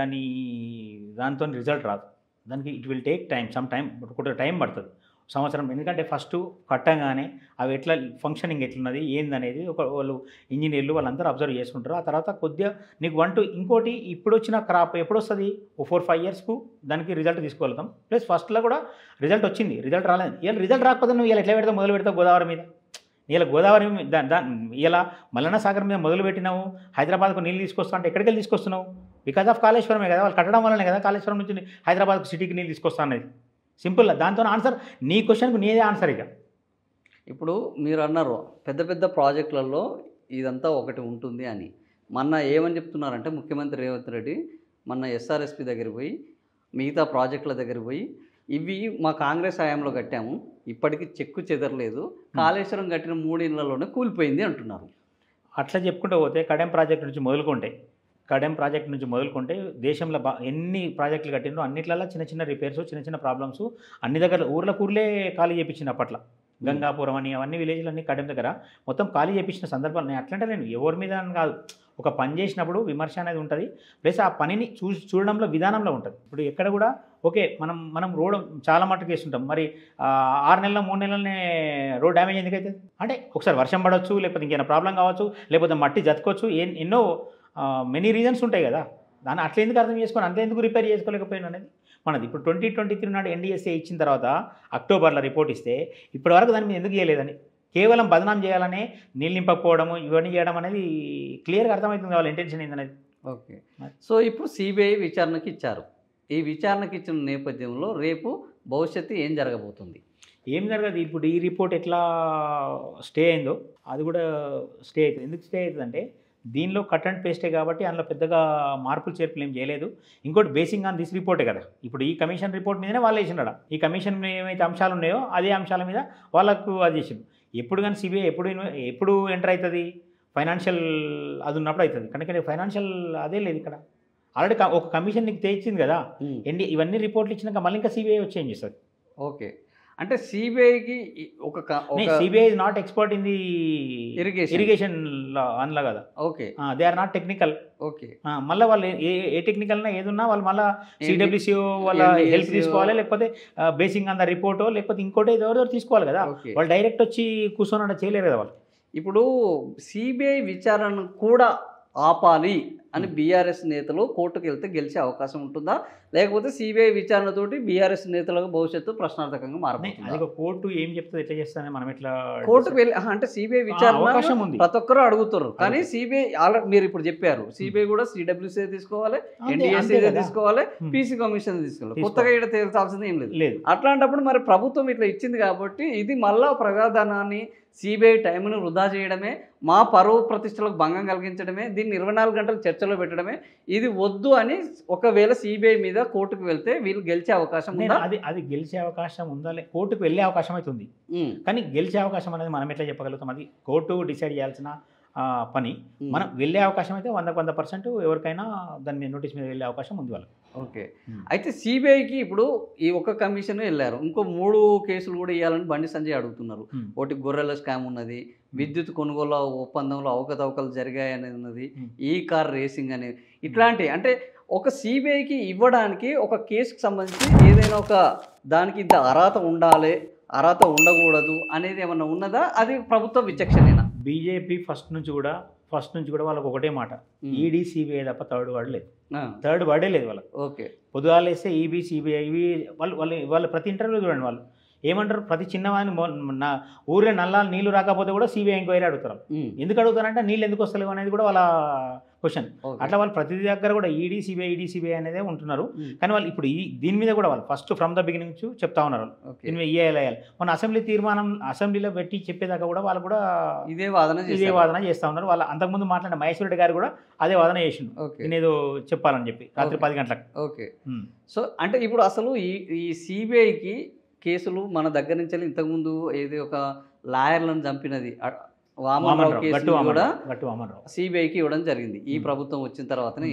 దాంతో రిజల్ట్ రాదు. దానికి it will take time, some time, కొంత టైం పడుతుంది, సంవత్సరం. ఎందుకంటే ఫస్ట్ కట్టంగానే అవి ఎట్లా ఫంక్షనింగ్ ఎట్లున్నది ఏందనేది వాళ్ళు ఇంజనీర్లు వాళ్ళందరూ అబ్జర్వ్ చేసుకుంటారు. ఆ తర్వాత కొద్దిగా నీకు ఇంకోటి ఇప్పుడు వచ్చిన క్రాప్ ఎప్పుడు వస్తుంది, 4-5 ఇయర్స్కు దానికి రిజల్ట్ తీసుకెళ్తాం. ప్లస్ ఫస్ట్లో కూడా రిజల్ట్ వచ్చింది, రిజల్ట్ రాలేదు. ఇలా రిజల్ట్ రాకపోతే నువ్వు ఇలా ఎట్లా మొదలు పెడతావు గోదావరి మీద? ఇలా గోదావరి ఇలా మల్లన్న సాగర్ మీద మొదలు పెట్టినావు, హైదరాబాద్కు నీళ్ళు తీసుకొస్తా అంటే ఎక్కడికి వెళ్ళి తీసుకొస్తున్నావు? బికాజ్ ఆఫ్ కాళేశ్వరమే కదా, వాళ్ళు కట్టడం వల్లనే కదా కాళేశ్వరం నుంచి హైదరాబాద్కు సిటీకి నీళ్ళు తీసుకొస్తా అనేది. సింపుల్. దాంతో ఆన్సర్ నీ క్వశ్చన్కు నీదే ఆన్సర్. ఇక ఇప్పుడు మీరు అన్నారు పెద్ద పెద్ద ప్రాజెక్టులలో ఇదంతా ఒకటి ఉంటుంది అని. మొన్న ఏమని చెప్తున్నారంటే ముఖ్యమంత్రి రేవంత్ రెడ్డి మొన్న ఎస్ఆర్ఎస్పి దగ్గర పోయి మిగతా ప్రాజెక్టుల దగ్గర పోయి ఇవి మా కాంగ్రెస్ హయాంలో కట్టాము, ఇప్పటికీ చెక్కు చెదరలేదు, కాళేశ్వరం కట్టిన 3 ఏళ్లలోనే కూలిపోయింది అంటున్నారు. అట్లా చెప్పుకుంటూ పోతే కడెం ప్రాజెక్ట్ నుంచి మొదలుకుంటే దేశంలో ఎన్ని ప్రాజెక్టులు కట్టినో అన్నిట్లలో చిన్న చిన్న రిపేర్స్, చిన్న చిన్న ప్రాబ్లమ్స్ అన్ని దగ్గర ఊర్లే ఖాళీ చేయించింది. అప్పట్లో గంగాపురం అని అవన్నీ విలేజ్లు అన్ని కడెం దగ్గర మొత్తం ఖాళీ చేయించిన సందర్భాలు నేను అట్లంటే నేను ఎవరి మీద కాదు, ఒక పని చేసినప్పుడు విమర్శ అనేది ఉంటుంది, ప్లస్ ఆ పనిని చూడడంలో విధానంలో ఉంటుంది. ఇప్పుడు ఎక్కడ కూడా ఓకే మనం రోడ్ చాలా మట్టుకు వేస్తుంటాం, మరి 6 నెలల 3 నెలలనే రోడ్ డ్యామేజ్ ఎందుకైతే అంటే ఒకసారి వర్షం పడవచ్చు, లేకపోతే ఇంకేమైనా ప్రాబ్లం కావచ్చు, లేకపోతే మట్టి జతుకోవచ్చు, ఎన్నో మెనీ రీజన్స్ ఉంటాయి కదా. దాన్ని అట్లా ఎందుకు అర్థం చేసుకొని అంత ఎందుకు రిపేర్ చేసుకోలేకపోయినా అనేది మనది. ఇప్పుడు 2023 నాడు ఎన్డీఎస్ఏ ఇచ్చిన తర్వాత అక్టోబర్లో రిపోర్ట్ ఇస్తే ఇప్పటి వరకు దాని మీద ఎందుకు చేయలేదని, కేవలం బదనాం చేయాలనే నీళ్ళు నింపకపోవడము ఇవన్నీ చేయడం అనేది క్లియర్గా అర్థమవుతుంది వాళ్ళ ఇంటెన్షన్ ఏందనేది. ఓకే. సో ఇప్పుడు సిబిఐ విచారణకి ఇచ్చారు. ఈ విచారణకి ఇచ్చిన నేపథ్యంలో రేపు భవిష్యత్తు ఏం జరగబోతుంది? ఏం జరగదు. ఇప్పుడు ఈ రిపోర్ట్ ఎట్లా స్టే అయిందో అది కూడా స్టే అవుతుంది. ఎందుకు స్టే అవుతుందంటే దీనిలో కట్ అండ్ పేస్టే కాబట్టి అందులో పెద్దగా మార్పులు చేర్పులు ఏం చేయలేదు. ఇంకోటి బేసింగ్ ఆన్ దిస్ రిపోర్టే కదా, ఇప్పుడు ఈ కమిషన్ రిపోర్ట్ మీదనే వాళ్ళు వేసినాడు. ఈ కమిషన్ ఏమైతే అంశాలు ఉన్నాయో అదే అంశాల మీద వాళ్ళకు అది చేసిండు. ఎప్పుడు కానీ సిబిఐ ఎప్పుడు ఎంటర్ అవుతుంది, ఫైనాన్షియల్ అది ఉన్నప్పుడు అవుతుంది. కనుక ఫైనాన్షియల్ అదే లేదు ఇక్కడ. ఆల్రెడీ ఒక కమిషన్ నీకు తెచ్చింది కదా, ఇవన్నీ రిపోర్ట్లు ఇచ్చినాక మళ్ళీ ఇంకా సిబిఐ వచ్చి ఏం చేస్తుంది? ఓకే. అంటే సిబిఐకి CBI is not expert in the irrigation అందులో కదా. Okay. They are not technical. Okay. మళ్ళీ వాళ్ళు ఏ టెక్నికల్ ఏదున్నా వాళ్ళు మళ్ళీ సిడబ్ల్యూసీఓ వాళ్ళ హెల్ప్ తీసుకోవాలి, లేకపోతే బేసింగ్ ఆన్ ద రిపోర్టో లేకపోతే ఇంకోటి ఎవరెవరు తీసుకోవాలి కదా. వాళ్ళు డైరెక్ట్ వచ్చి కూర్చొని చేయలేరు కదా వాళ్ళు. ఇప్పుడు సిబిఐ విచారణ కూడా ఆపాలి అని బీఆర్ఎస్ నేతలు కోర్టుకు వెళ్తే గెలిచే అవకాశం ఉంటుందా, లేకపోతే సిబిఐ విచారణతోటి బీఆర్ఎస్ నేతలకు భవిష్యత్తు ప్రశ్నార్థకంగా మారబోతుంది? అది కోర్టు ఏం చెప్తుంది, ఎట్లా చేస్తానే మనం ఎట్లా కోర్టుకు వెళ్ళి అంటే సిబిఐ విచారణ ప్రతి ఒక్కరు అడుగుతారు, కానీ సిబిఐ ఆల్రెడీ మీరు ఇప్పుడు చెప్పారు సిబిఐ కూడా సిడబ్ల్యూసీ తీసుకోవాలి, ఎన్డీఎస్సీ తీసుకోవాలి, పీసీ కమిషన్ తీసుకోవాలి, కొత్తగా ఇక్కడ తేల్చాల్సింది ఏం లేదు. అట్లాంటప్పుడు మరి ప్రభుత్వం ఇట్లా ఇచ్చింది కాబట్టి ఇది మళ్ళా ప్రజాధనాన్ని సిబిఐ టైంను వృధా చేయడమే, మా పరువు ప్రతిష్టలకు భంగం కలిగించడమే, దీన్ని 24 గంటలు చర్చలో పెట్టడమే. ఇది వద్దు అని ఒకవేళ సిబిఐ మీద కోర్టుకు వెళ్తే వీళ్ళు గెలిచే అవకాశం ఉందా? అది గెలిచే అవకాశం ఉందా? కోర్టుకు వెళ్ళే అవకాశం అవుతుంది, కానీ గెలిచే అవకాశం అనేది మనం ఎట్లా చెప్పగలుగుతాం? అది కోర్టు డిసైడ్ చేయాల్సిన పని. మనం వెళ్ళే అవకాశం అయితే 100% ఎవరికైనా దాని మీద నోటీస్ మీద వెళ్ళే అవకాశం ఉంది వాళ్ళకి. ఓకే. అయితే సిబిఐకి ఇప్పుడు ఈ ఒక్క కమిషన్ వెళ్ళారు, ఇంకో 3 కేసులు కూడా ఇవ్వాలని బండి సంజయ్ అడుగుతున్నారు. ఒకటి గొర్రెల స్కామ్ ఉన్నది, విద్యుత్ కొనుగోలు ఒప్పందంలో అవకతవకలు జరిగాయి అనేది ఉన్నది, ఈ కార్ రేసింగ్ అనేది, ఇట్లాంటి అంటే ఒక సిబిఐకి ఇవ్వడానికి ఒక కేసుకు సంబంధించి ఏదైనా ఒక దానికి ఇంత అర్హత ఉండాలి, అర్హత ఉండకూడదు అనేది ఏమన్నా ఉన్నదా? అది ప్రభుత్వ విచక్షణేనా? బీజేపీ ఫస్ట్ నుంచి కూడా వాళ్ళకి ఒకటే మాట, ఈడీ సిబిఐ తప్ప థర్డ్ వర్డ్ లేదు. థర్డ్ వర్డే లేదు వాళ్ళకి. ఓకే. పొద్దుగాలేస్తే ఈబీ సిబిఐ ఇవి వాళ్ళు ప్రతి ఇంటర్వ్యూలో చూడండి వాళ్ళు ఏమంటారు, ప్రతి చిన్నవాడిని నా ఊరే నల్లాలు నీళ్లు రాకపోతే కూడా సిబిఐ ఎంక్వైరీ అడుగుతారు. ఎందుకు అడుగుతారంటే నీళ్ళు ఎందుకు వస్తలేవు అనేది కూడా వాళ్ళ క్వశ్చన్. అట్లా వాళ్ళు ప్రతి దగ్గర కూడా ఈడీ సిబిఐ అనేదే ఉంటున్నారు. కానీ వాళ్ళు ఇప్పుడు దీని మీద కూడా వాళ్ళు ఫస్ట్ ఫ్రమ్ ద బిగినింగ్ నుంచి చెప్తా ఉన్నారు దీని మీద వేయాలి. మన అసెంబ్లీలో పెట్టి చెప్పేదాకా కూడా వాళ్ళు కూడా ఇదే వాదన చేస్తూ ఉన్నారు. వాళ్ళు అంతకుముందు మాట్లాడిన మహేశ్వర రెడ్డి గారు కూడా అదే వాదన చేసిండు, నేనేదో చెప్పాలని చెప్పి రాత్రి 10 గంటలకు. ఓకే. సో అంటే ఇప్పుడు అసలు ఈ సిబిఐకి కేసులు మన దగ్గర నుంచి ఇంతకుముందు ఏది ఒక లాయర్లను చంపినది వామనరావు కేసు కూడా సిబిఐకి ఇవ్వడం జరిగింది ఈ ప్రభుత్వం వచ్చిన తర్వాతనే.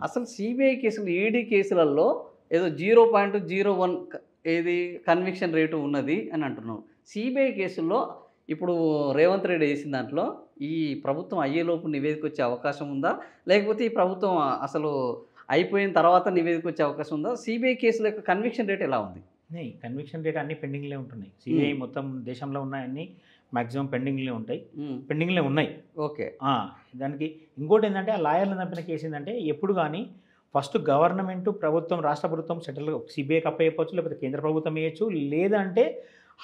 అసలు సిబిఐ కేసులు ఈడీ కేసులలో ఏదో 0.01 ఏది కన్విక్షన్ రేటు ఉన్నది అని అంటున్నాం. సిబిఐ కేసుల్లో ఇప్పుడు రేవంత్ రెడ్డి వేసిన దాంట్లో ఈ ప్రభుత్వం అయ్యేలోపు నివేదిక వచ్చే అవకాశం ఉందా, లేకపోతే ఈ ప్రభుత్వం అసలు అయిపోయిన తర్వాత నివేదిక వచ్చే అవకాశం ఉందా? సిబిఐ కేసుల యొక్క కన్విక్షన్ రేట్ ఎలా ఉంది? కన్విక్షన్ రేట్ అన్ని పెండింగ్లే ఉంటున్నాయి. సిబిఐ మొత్తం దేశంలో ఉన్నాయన్నీ మ్యాక్సిమం పెండింగ్లే ఉన్నాయి. ఓకే. దానికి ఇంకోటి ఏంటంటే ఆ లాయర్లు చంపిన కేసు ఏంటంటే ఎప్పుడు కానీ ఫస్ట్ గవర్నమెంట్ ప్రభుత్వం రాష్ట్ర ప్రభుత్వం సెటిల్ సిబిఐకి అప్పయ్యవచ్చు, లేకపోతే కేంద్ర ప్రభుత్వం వేయచ్చు, లేదంటే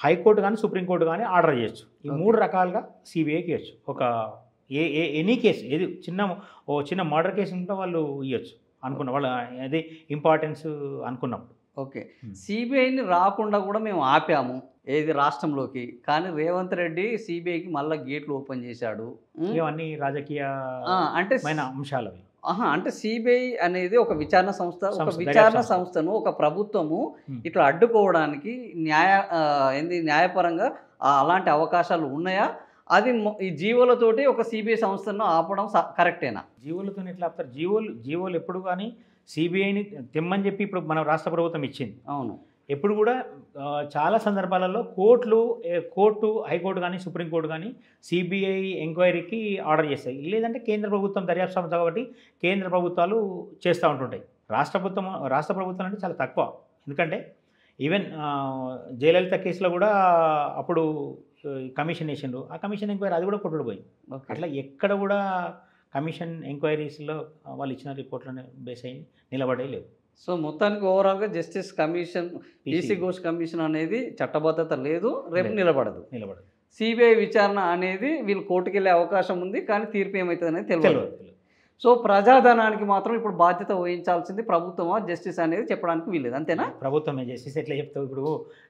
హైకోర్టు కానీ సుప్రీంకోర్టు కానీ ఆర్డర్ చేయొచ్చు. ఈ 3 రకాలుగా సిబిఐకి ఇవ్వచ్చు. ఒక ఎనీ కేసు ఏది చిన్న మర్డర్ కేసు ఉంటే వాళ్ళు ఇవ్వచ్చు అనుకున్న వాళ్ళు అది ఇంపార్టెన్స్ అనుకున్నప్పుడు. ఓకే. సిబిఐని రాకుండా కూడా మేము ఆపాము ఏది రాష్ట్రంలోకి, కానీ రేవంత్ రెడ్డి సిబిఐకి మళ్ళీ గేట్లు ఓపెన్ చేశాడు. ఇవన్నీ రాజకీయ అంటే అంశాలు. అంటే సిబిఐ అనేది ఒక విచారణ సంస్థను ఒక ప్రభుత్వము ఇట్లా అడ్డుకోవడానికి న్యాయపరంగా అలాంటి అవకాశాలు ఉన్నాయా? అది ఈ జీవోలతోటి ఒక సిబిఐ సంస్థను ఆపడం కరెక్టేనా? జీవోలతో ఎట్లా ఆపుతారు? జీవోలు ఎప్పుడు కానీ సిబిఐని తెమ్మని చెప్పి ఇప్పుడు మన రాష్ట్ర ప్రభుత్వం ఇచ్చింది. అవును. ఎప్పుడు కూడా చాలా సందర్భాలలో కోర్టు హైకోర్టు కానీ సుప్రీంకోర్టు కానీ సిబిఐ ఎంక్వైరీకి ఆర్డర్ చేస్తాయి. లేదంటే కేంద్ర ప్రభుత్వం దర్యాప్తు సంస్థ కాబట్టి కేంద్ర ప్రభుత్వాలు చేస్తూ ఉంటుంటాయి. రాష్ట్ర ప్రభుత్వం అంటే చాలా తక్కువ. ఎందుకంటే ఈవెన్ జయలలిత కేసులో కూడా అప్పుడు కమిషన్ వేసిండ్రు, ఆ కమిషన్ ఎంక్వైరీ అది కూడా కొట్టుకుపోయింది. అట్లా ఎక్కడ కూడా కమిషన్ ఎంక్వైరీస్లో వాళ్ళు ఇచ్చిన రిపోర్ట్లను బేస్ అయ్యి నిలబడే లేవు. సో మొత్తానికి ఓవరాల్గా justice commission PC Ghosh commission అనేది చట్టబద్ధత లేదు, రేపు నిలబడదు. సిబిఐ విచారణ అనేది వీళ్ళు కోర్టుకు వెళ్ళే అవకాశం ఉంది, కానీ తీర్పు ఏమవుతుంది అనేది తెలియదు. సో ప్రజాధనానికి మాత్రం ఇప్పుడు బాధ్యత వహించాల్సింది ప్రభుత్వమా జస్టిస్ అనేది చెప్పడానికి వీల్లేదు, అంతేనా? ప్రభుత్వమే జస్టిస్ ఎట్లా చెప్తావు? ఇప్పుడు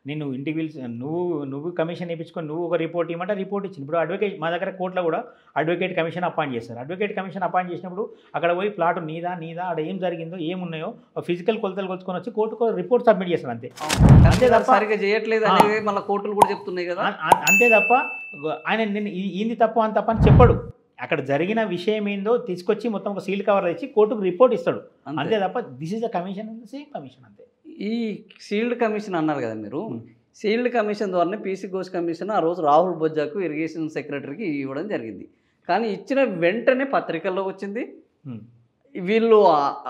నేను ఇంటికి పిలిచి నువ్వు కమిషన్ వేయించుకొని నువ్వు ఒక రిపోర్ట్ ఇవ్వమంటే రిపోర్ట్ ఇచ్చింది. ఇప్పుడు అడ్వకేట్ మా దగ్గర కోర్టులో కూడా అడ్వకేట్ కమిషన్ అపాయింట్ చేస్తారు. అడ్వకేట్ కమిషన్ అపాయింట్ చేసినప్పుడు అక్కడ పోయి ప్లాట్ నీదా అక్కడ ఏం జరిగిందో ఏమున్నాయో ఫిజికల్ కొలతలు కొలుచుకొని వచ్చి కోర్టుకు రిపోర్ట్ సబ్మిట్ చేస్తారు. అంతే తప్ప సరిగ్గా చేయట్లేదు అనేది మళ్ళీ కోర్టులు కూడా చెప్తున్నాయి కదా. అంతే తప్ప ఆయన నేను ఇది తప్పు అని తప్ప అని చెప్పడు. అక్కడ జరిగిన విషయం ఏందో తీసుకొచ్చి మొత్తం ఒక సీల్ కవర్ తెచ్చి కోర్టుకు రిపోర్ట్ ఇస్తాడు. అంతే తప్ప this is a commission, same commission అంతే. ఈ సీల్డ్ కమిషన్ అన్నారు కదా మీరు, సీల్డ్ కమిషన్ ద్వారానే పీసీ ఘోష్ కమిషన్ ఆ రోజు రాహుల్ బొజ్జాకు ఇరిగేషన్ సెక్రటరీకి ఇవ్వడం జరిగింది. కానీ ఇచ్చిన వెంటనే పత్రికల్లో వచ్చింది. వీళ్ళు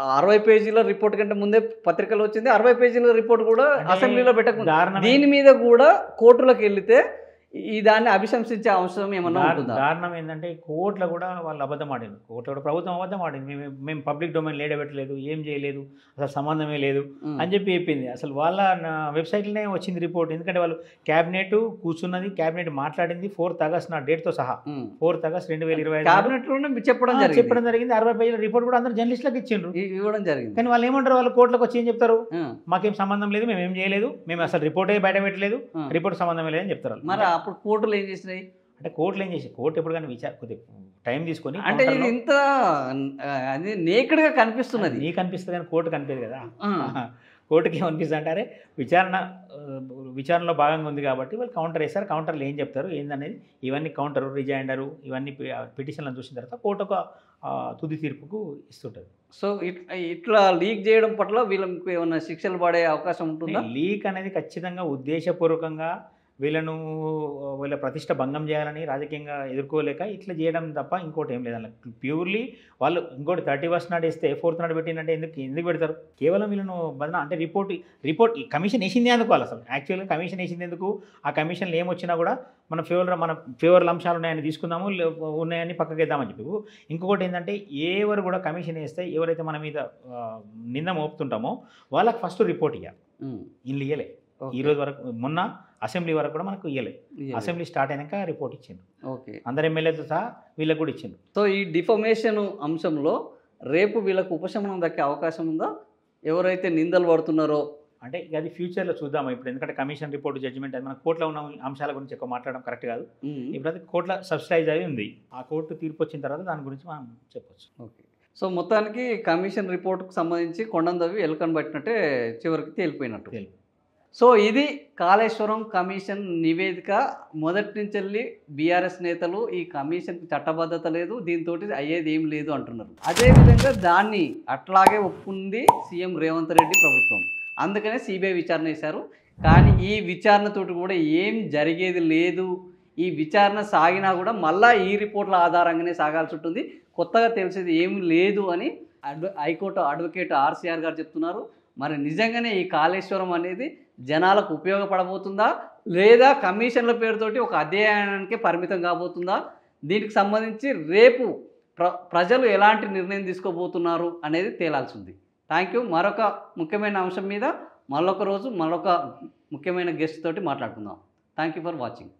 60 పేజీల రిపోర్ట్ కంటే ముందే పత్రికలో వచ్చింది. 60 పేజీల రిపోర్ట్ కూడా అసెంబ్లీలో పెట్టకుండా దీని మీద కూడా కోర్టులకు వెళితే ఈ దాన్ని అభిశంసించే అంశం ఏమన్నా ఉంటుందా? కారణం ఏంటంటే కోర్టులో కూడా వాళ్ళు అబద్ధం ఆడింది. కోర్టులో కూడా ప్రభుత్వం అబద్ధం ఆడింది. మేము పబ్లిక్ డొమైన్ లేడబెట్టలేదు, ఏం చేయలేదు, అసలు సంబంధమే లేదు అని చెప్పి చెప్పింది. అసలు వాళ్ళ వెబ్సైట్లోనే వచ్చింది రిపోర్ట్. ఎందుకంటే వాళ్ళు క్యాబినెట్ కూర్చున్నది, క్యాబినెట్ మాట్లాడింది 4th ఆగస్ట్ నా డేట్తో సహా 4th ఆగస్ట్ 2025 క్యాబినెట్లోనే చెప్పడం జరిగింది. 60 పేజీల రిపోర్ట్ కూడా అందరూ జర్నలిస్టులకు ఇవ్వడం జరిగింది. కానీ వాళ్ళు ఏమంటారు, వాళ్ళు కోర్టులకు వచ్చి ఏం చెప్తారు, మాకేం సంబంధం లేదు, మేము ఏం చేయలేదు, మేము అసలు రిపోర్టే బయట పెట్టలేదు, రిపోర్ట్ సంబంధం లేదని చెప్తారు. మరి అప్పుడు కోర్టులు ఏం చేసినాయి అంటే కోర్టులు ఏం చేసి కోర్టు ఎప్పుడు కానీ కొద్దిగా టైం తీసుకొని అంటే ఇది ఇంత నేకెడ్గా కనిపిస్తున్నది. నీకు కనిపిస్తుంది కానీ కోర్టు కనిపించదు కదా. కోర్టుకి ఏమనిపిస్తుంది అంటే అరే విచారణలో భాగంగా ఉంది కాబట్టి వాళ్ళు కౌంటర్ వేస్తారు, కౌంటర్లు ఏం చెప్తారు ఏందనేది ఇవన్నీ కౌంటరు రిజైండరు ఇవన్నీ పిటిషన్లను చూసిన తర్వాత కోర్టు ఒక తుది తీర్పుకు ఇస్తుంటుంది. సో ఇట్లా లీక్ చేయడం పట్ల వీళ్ళకి ఏమైనా శిక్షలు పడే అవకాశం ఉంటుందా? లీక్ అనేది ఖచ్చితంగా ఉద్దేశపూర్వకంగా వీళ్ళ ప్రతిష్ట భంగం చేయాలని రాజకీయంగా ఎదుర్కోలేక ఇట్లా చేయడం తప్ప ఇంకోటి ఏం లేదు. ప్యూర్లీ వాళ్ళు ఇంకోటి 31st నాడు వేస్తే 4th నాడు పెట్టిందంటే ఎందుకు పెడతారు? కేవలం వీళ్ళను బదనా అంటే రిపోర్ట్ కమిషన్ వేసింది ఎందుకు వాళ్ళు అసలు యాక్చువల్గా కమిషన్ వేసింది ఎందుకు? ఆ కమిషన్లు ఏమొచ్చినా కూడా మన ఫేవర్ అంశాలు ఉన్నాయని తీసుకుందాము, ఉన్నాయని పక్కకేద్దామని చెప్పి. ఇంకొకటి ఏంటంటే ఎవరు కూడా కమిషన్ వేస్తే ఎవరైతే మన మీద నింద మోపుతుంటామో వాళ్ళకి ఫస్ట్ రిపోర్ట్ ఇవ్వాలి. వీళ్ళు ఇవ్వలే ఈ రోజు వరకు, మొన్న అసెంబ్లీ వరకు కూడా మనకు ఇవ్వలేదు. అసెంబ్లీ స్టార్ట్ అయినాక రిపోర్ట్ ఇచ్చిండు. ఓకే, అందరు ఎమ్మెల్యేతో సహా వీళ్ళకి కూడా ఇచ్చిండు. సో ఈ డిఫమేషన్ అంశంలో రేపు వీళ్ళకు ఉపశమనం దక్కే అవకాశం ఉందా? ఎవరైతే నిందలు పడుతున్నారో అంటే అది ఫ్యూచర్లో చూద్దాము. ఇప్పుడు ఎందుకంటే కమిషన్ రిపోర్ట్ జడ్జిమెంట్ అది మన కోర్టులో ఉన్న అంశాల గురించి ఎక్కువ మాట్లాడడం కరెక్ట్ కాదు. ఇప్పుడు అది కోర్టులో సబ్స్టైజ్ అయి ఉంది. ఆ కోర్టు తీర్పు వచ్చిన తర్వాత దాని గురించి మనం చెప్పొచ్చు. ఓకే, సో మొత్తానికి కమిషన్ రిపోర్ట్కు సంబంధించి కొండందవి ఎలుకను పట్టినట్టే చివరికి తేలిపోయినట్టు. సో ఇది కాళేశ్వరం కమిషన్ నివేదిక. మొదటి నుంచి వెళ్ళి బీఆర్ఎస్ నేతలు ఈ కమిషన్కి చట్టబద్ధత లేదు, దీంతో అయ్యేది ఏం లేదు అంటున్నారు. అదేవిధంగా దాన్ని అట్లాగే ఒప్పుకుంది సీఎం రేవంత్ రెడ్డి ప్రభుత్వం. అందుకనే సిబిఐ విచారణ చేశారు. కానీ ఈ విచారణతోటి కూడా ఏం జరిగేది లేదు. ఈ విచారణ సాగినా కూడా మళ్ళీ ఈ రిపోర్ట్ల ఆధారంగానే సాగాల్సి ఉంటుంది. కొత్తగా తెలిసేది ఏమి లేదు అని హైకోర్టు అడ్వకేట్ ఆర్సీఆర్ గారు చెప్తున్నారు. మరి నిజంగానే ఈ కాళేశ్వరం అనేది జనాలకు ఉపయోగపడబోతుందా, లేదా కమిషన్ల పేరుతోటి ఒక అధ్యయనానికి పరిమితం కాబోతుందా? దీనికి సంబంధించి రేపు ప్రజలు ఎలాంటి నిర్ణయం తీసుకోబోతున్నారు అనేది తేలాల్సి ఉంది. Thank you. మరొక ముఖ్యమైన అంశం మీద మరొక రోజు మరొక ముఖ్యమైన గెస్ట్ తోటి మాట్లాడుకుందాం. Thank you for watching.